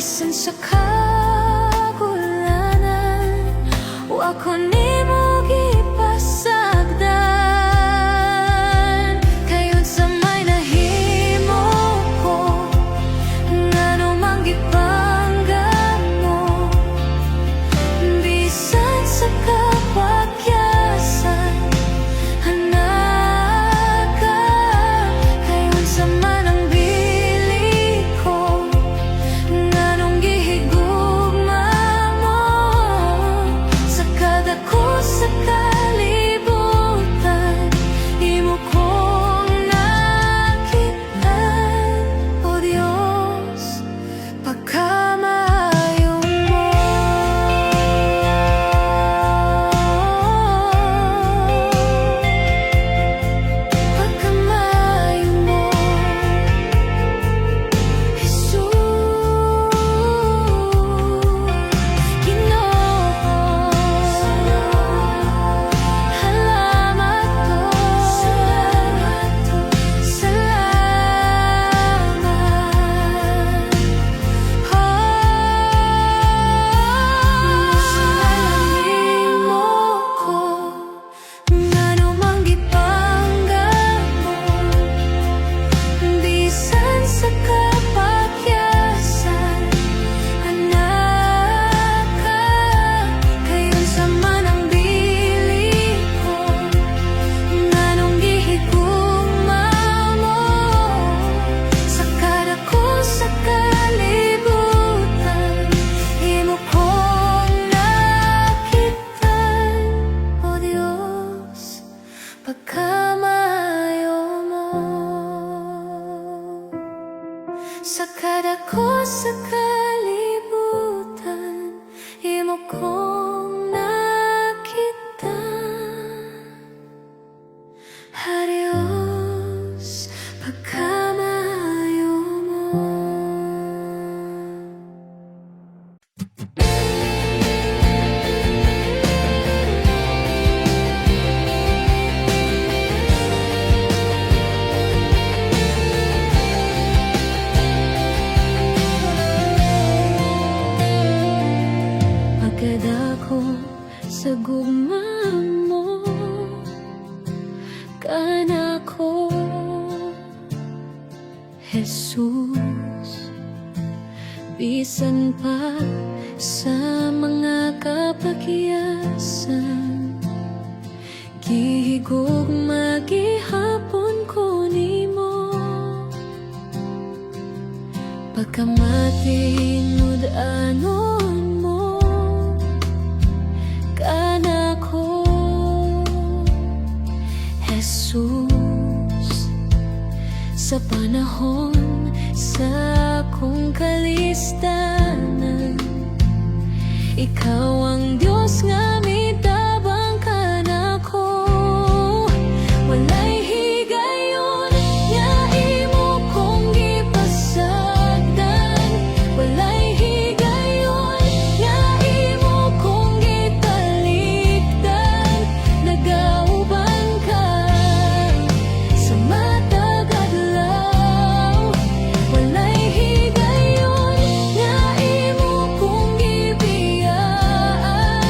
Bisan sa kagulanan, wa ko nimo gipasagdan. Kayon sa may nahimo ko, ngano man gipanggan mo. Bisan sa kapakyasan, anak ka. Kayon sa manang bili ko, nganong gihigugma mo. Sa kadako sa kalibutan, imo kong nakitan. O Diyos, pagkamayo mo. Pagkamayo mo, Jesus, Ginoo. Salamat to, salamat. Salamin mo ko, ngano man gipanggan mo. Bisan sa kapakyasan, anak ka. Kayon sa manang bili ko, nganong gihigugma mo. Sa kadako sa kalibutan, imo kong nakitan. O Diyos, pagkamayo mo. Sa kadako sa kalibutan, imo kong nakitan. Adios, pagkamayo mo. Pagkadako sa gugma mo, kanako, Jesus. Bisan pa sa mga kapakyasan, gihigugma gihapon ko nimo. Pagkamatinod anon mo, kanako, Jesus. Sa panahon sa akong kalistanan, ikaw ang Diyos nga mitabang ka nako. Walay higayon nga imo kong gipasagdan. Walay higayon nga imo kong gitalikdan. Nagauban ka sa matag adlaw. Walay higayon nga imo kong gibiyaan.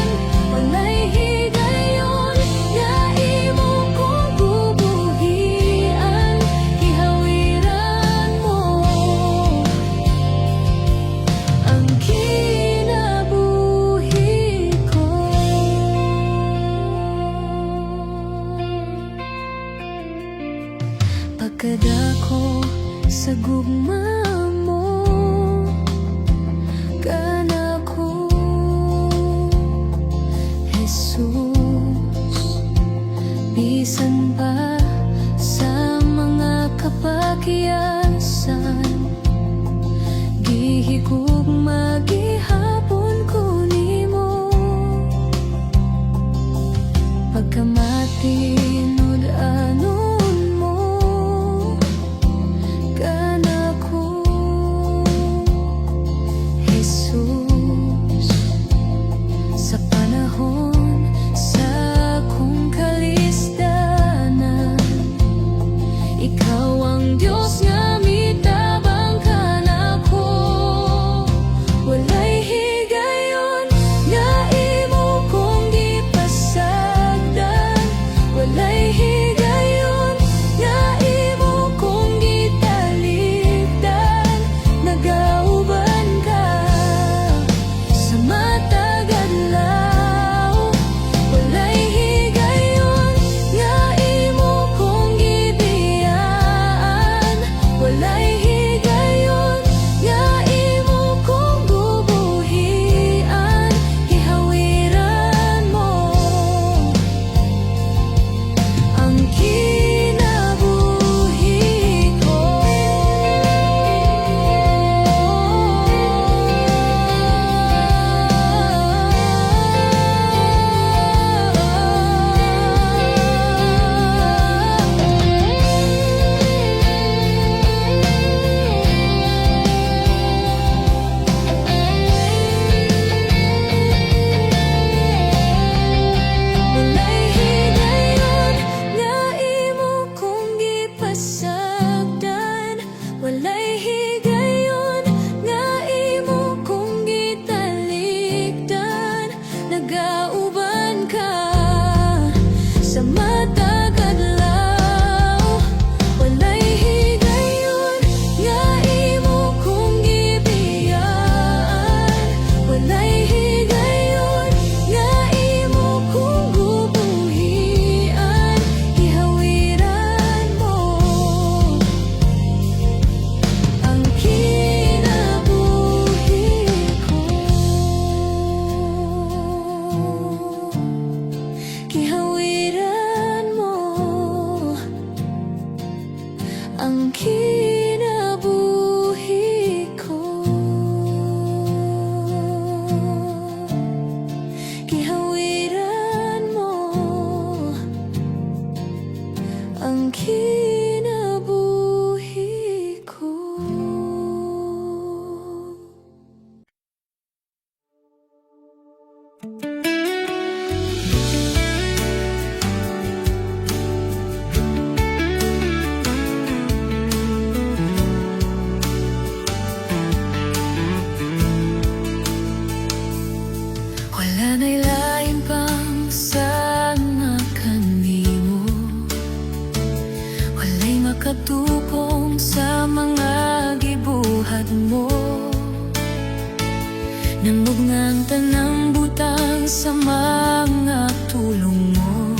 Namugna ang tanang butang sa mga tulong mo,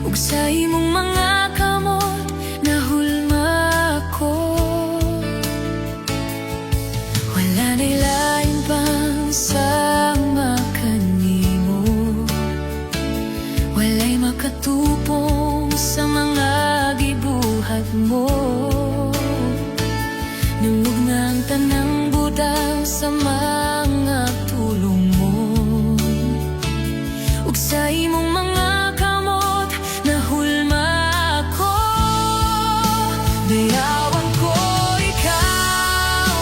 ug sa imong mga kamot nahulma ko. Wala na'y lain pang sama kanimo, walay makatupong sa mga gibuhat mo. Namugna ang tanang butang sa mga tulong mo, ug sa imong mga kamot nahulma ako. Dayawan ko ikaw,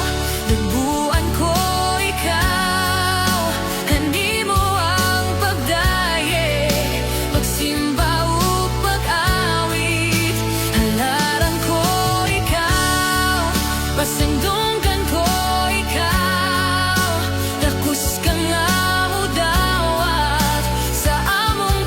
nagbuan ko ikaw, kanimo ang pagdayeg, pagsimba ug pag-awit. Halaran ko ikaw, pasandunggan ko ikaw, takos ka nga mudawat sa among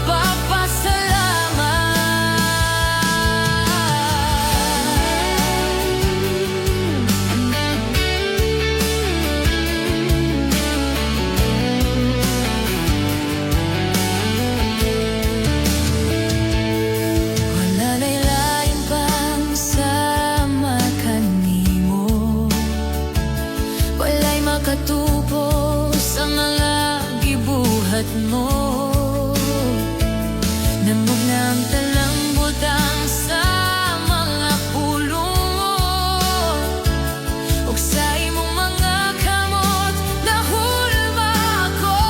wala na'y lain pang sama kanimo, walay makatupo sa mga gibuhat mo. Namugna ang tanang butang sa mga pulong mo, ug sa imong mga kamot nahulma ako.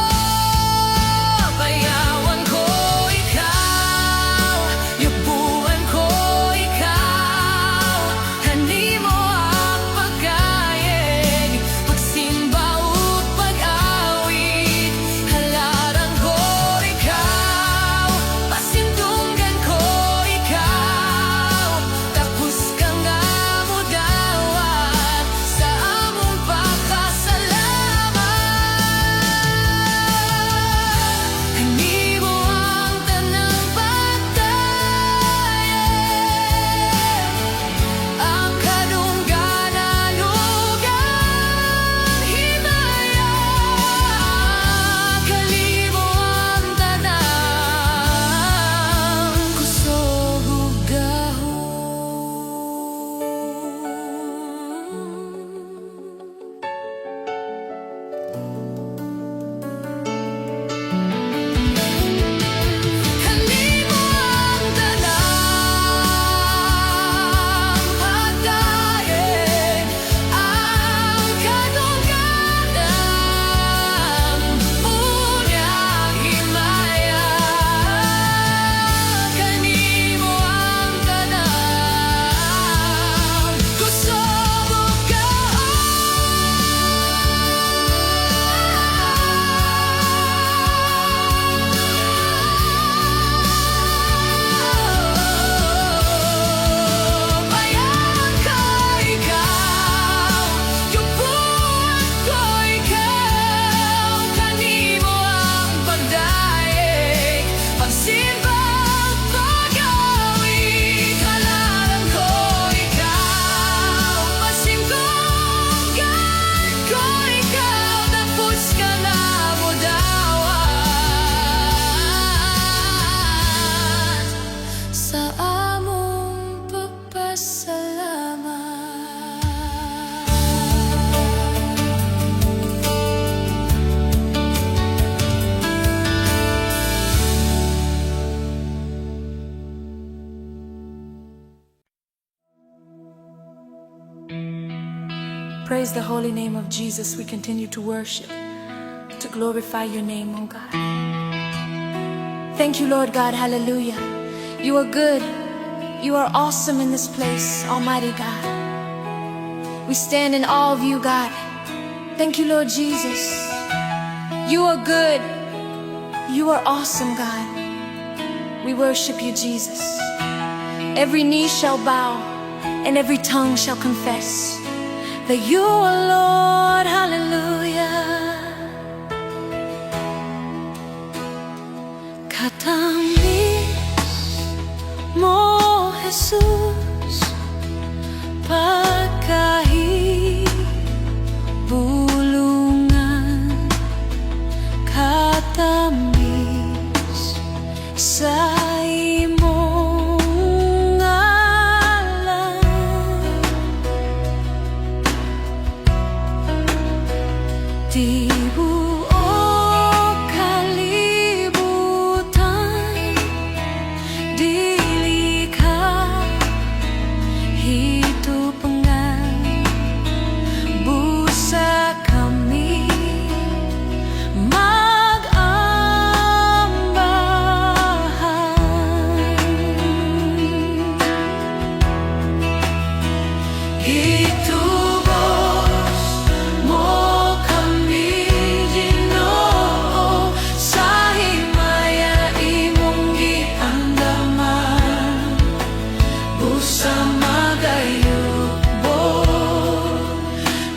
Bayawan ko ikaw, yubuan ko ikaw, kanimo ang pagkayeg, pagsimba ug pag-awit. Halaran ko ikaw, pasindunggan ko ikaw, tapos ka nga mudawat sa among pagkasalamat. Kanimo ang tanang pagdayeg, ang kadungganan ug ang himaya. Kanimo ang tanang kusog ug kanimo ang tanang pagdayeg, ang kadungganan ug ang himaya. Kanimo ang tanang kusog ug bayawan ko ikaw, yubuan ko ikaw, kanimo ang pagdayeg, pagsimba ug pag-awit. Halaran ko ikaw, pasindunggan ko ikaw, tapos ka na mudawat sa among pagpasalamat. Praise the holy name of Jesus. We continue to worship, to glorify your name, oh God. Thank you, Lord God. Hallelujah. You are good. You are awesome in this place, Almighty God. We stand in awe of you, God. Thank you, Lord Jesus. You are good. You are awesome, God. We worship you, Jesus. Every knee shall bow and every tongue shall confess that you are Lord. Hallelujah. Katamis mo, Jesus, pagkahibulong Di buong kalibutan dilikha hidup dengan busa kami mag-ambahan. Itubos mo kami, Ginoo, sa himaya imong giandaman. Busa magayubo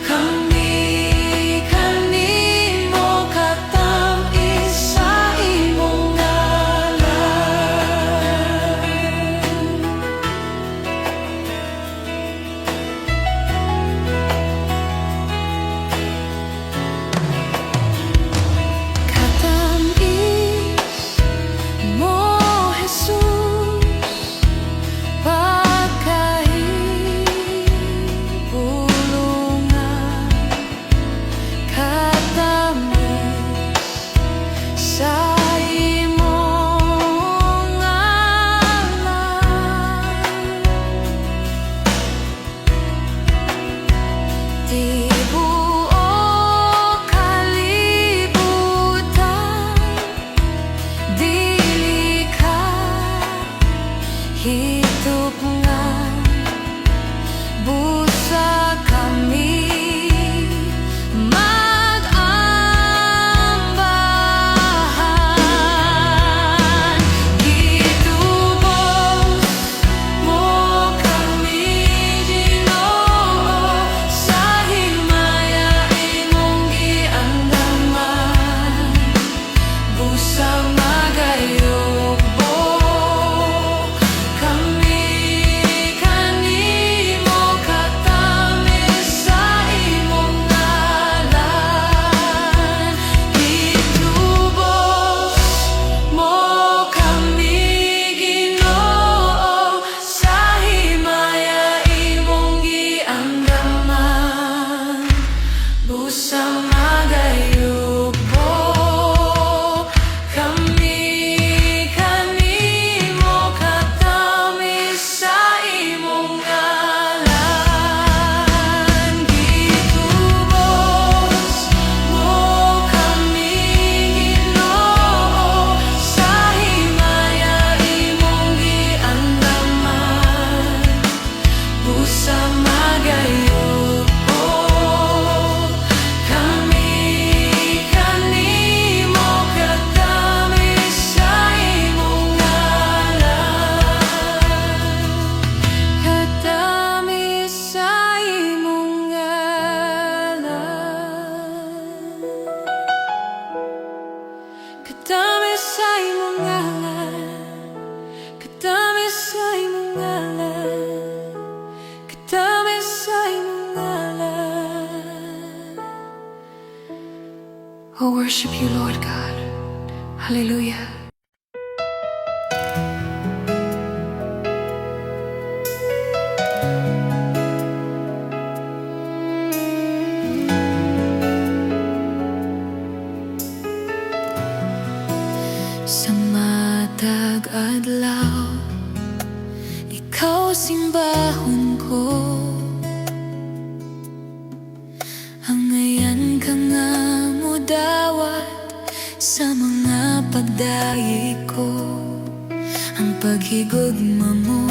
kami kanimo katamis sa imong Katamis mo, Jesus, pagkahibulungan. Katamis sa imong ngalan. Di buong kalibutan dilikha hidup nga busa kami mag-ambahan. Itubos mo kami, Ginoo, sa himaya imong giandaman. Busa magayubo kami kanimo katamis sa imong ngalan. Itubos mo kami, Ginoo, sa himaya imong giandaman. Busa magayubo kami kanimo katamis sa imong ngalan. Gitubos mo kami, Ginoo, sa himaya imong giandaman. Busa magayubo kami kanimo katamis sa imong ngalan. Katamis sa imong ngalan. Katamis sa imong ngalan. Katamis sa imong ngalan. Katamis sa imong ngalan. Oh, worship you, Lord God. Hallelujah. Sa matag adlaw, ikaw simbahon ko. Hangayan ka nga mo dawat sa mga pagdayi ko. Ang paghigugma mo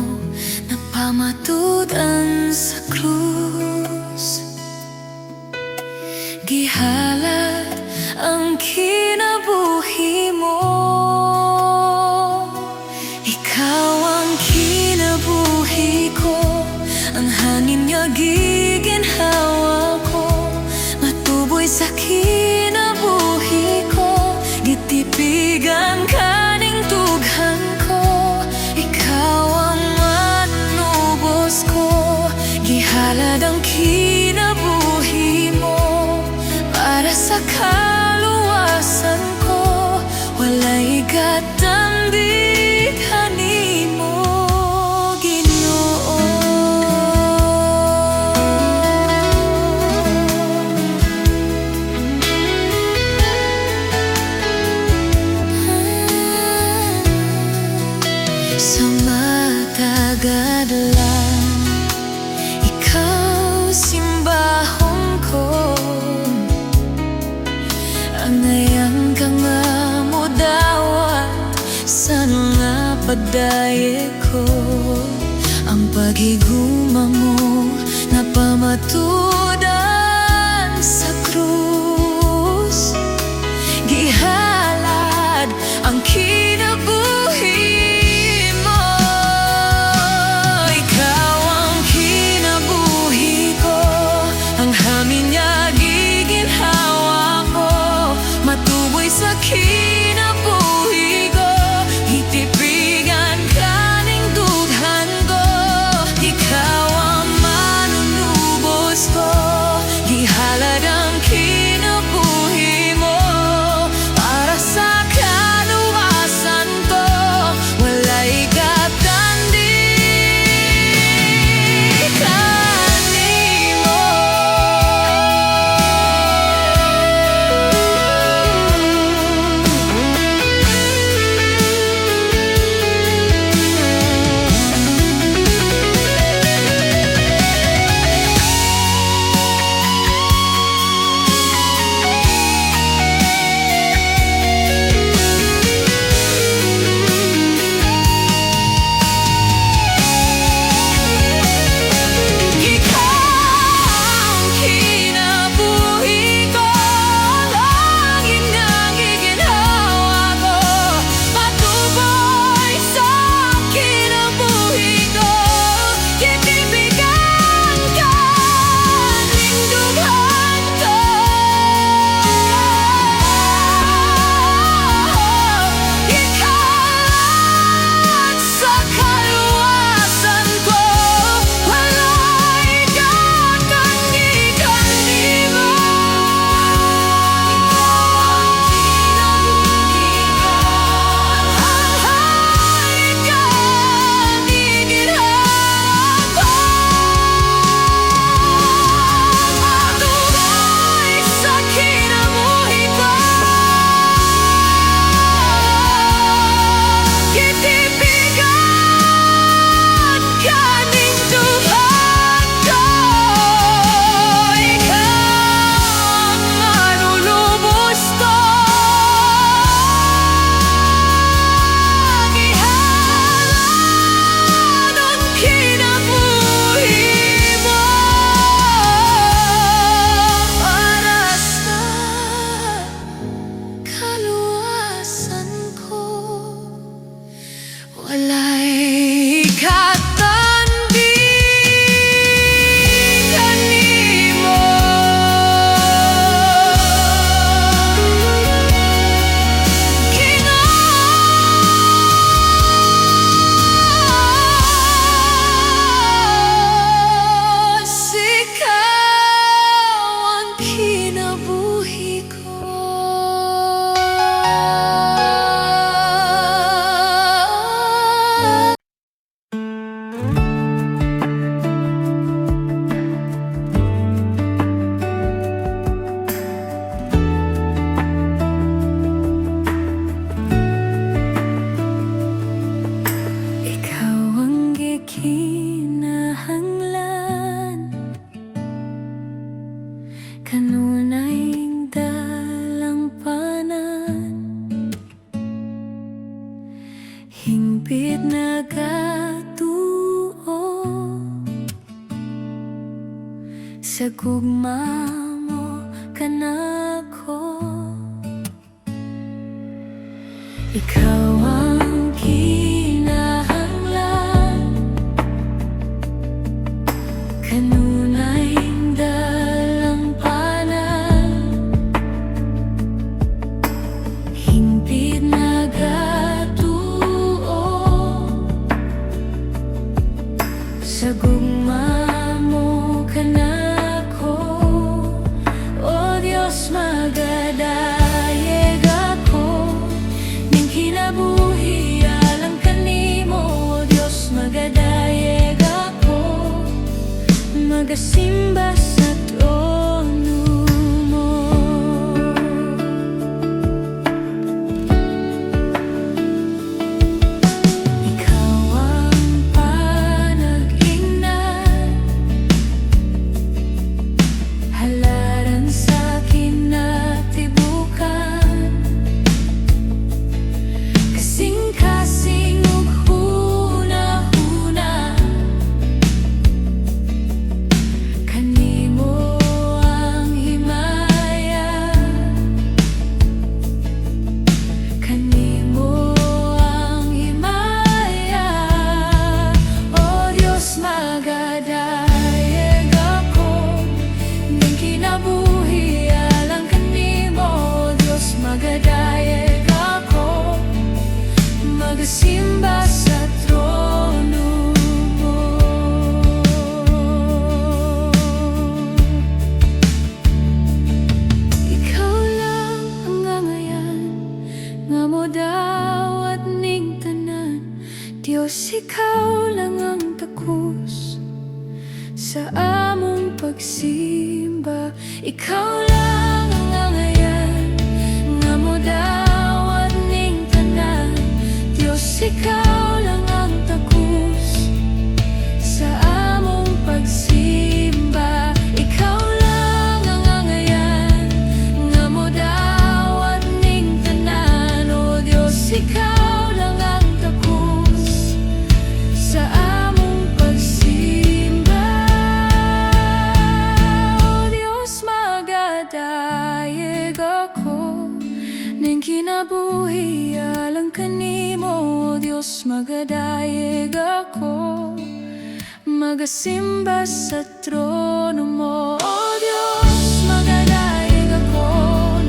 napamatudan sa krus. Gihalad ang kinabuhi mo. Ikaw ang kinabuhi ko, ang hangin niya giginhawa ko. Matuboy sa kinabuhi ko, gitipigan kaning tughan ko. Ikaw ang manubos ko, gihalad ang kinabuhi mo. Para sa kaluwasan daydaye ko ang paghiguma mo na pamatudan sa krus. Gihalad ang kinabuhi mo. Ikaw ang kinabuhi ko, ang hamin niya giginhawa ko. Matuboy sa kinabuhi ko, hitipigan kaning dughan ko. Ikaw ang manunubos ko, gihalad ang kinabuhi mo. Para sa kaluwasan ko, walay katandi kanimo. Walay katandi kanimo. Kinos, ikaw ang kinabuhi ko. Ikaw ang gikinahanglan, kanunayng dalampanan. Hingpit na katuo sa gugma mo kanako. Ikaw ang kinahanglan, kanunayng dalampanan. Hingpit na katuo sa gugma mo kanako. O Diyos, magadayeg ako ning kinabuhi alang kanimo. O Diyos, magadayeg ako magasimba sa trono mo. Ikaw ang panag-ingnan, halaran sa kinatibuk ikaw lang ang takus sa among pagsimba. Ikaw lang ang angayan nga modawat ning tanan. Diyos, ikaw lang ang takus sa among pagsimba. Ikaw lang ang angayan nga modawat ning tanan. O Diyos, ikaw lang ang takus sa among pagsimba. O Diyos, magadayeg ako ning kinabuhi alang kanimo. O Diyos, magadayeg ako magasimba sa trono mo. O Diyos, magadayeg ako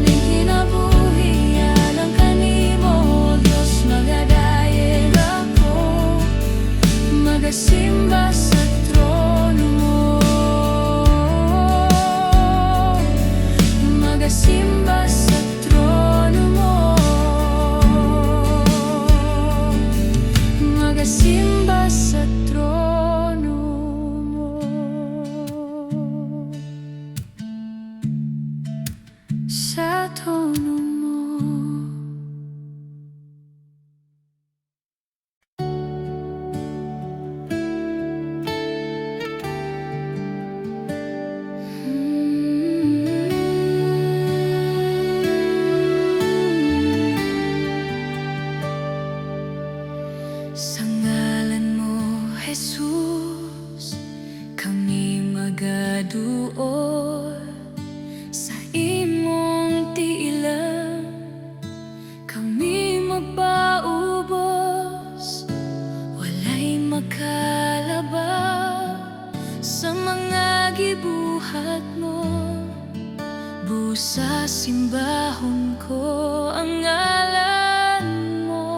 ning kinabuhi alang kanimo. O Diyos, magadayeg ako magasimba sa trono mo. Magasimba sa trono mo. Magasimba sa trono mo. Sa trono mo. Sa ngalan mo, Jesus, kami magaduol. Sa imong tiilan, kami magpaubos. Walay makalabaw sa mga gibuhat mo. Busa simbahon ko ang ngalan mo.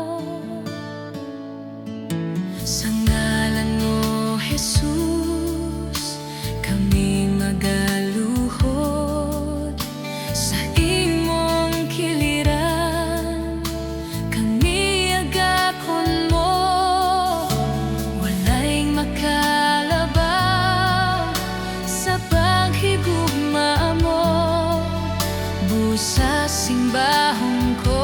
Sa ngalan mo, Jesus, kami magaluhod. Sa imong kiliran, kami agakon mo. Walay makalabaw sa paghigugma mo. Busa simbahon ko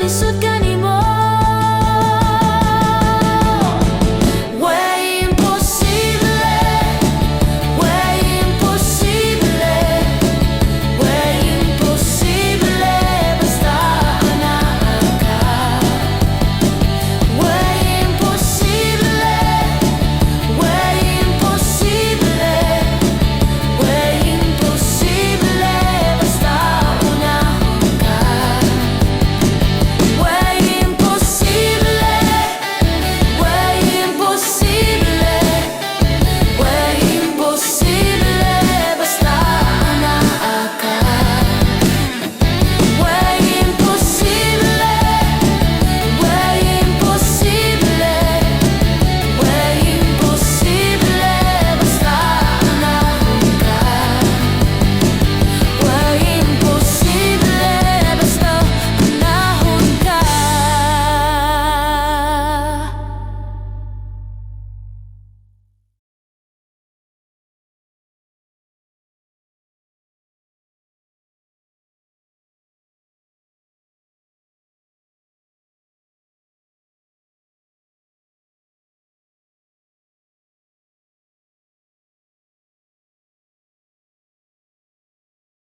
lisod ka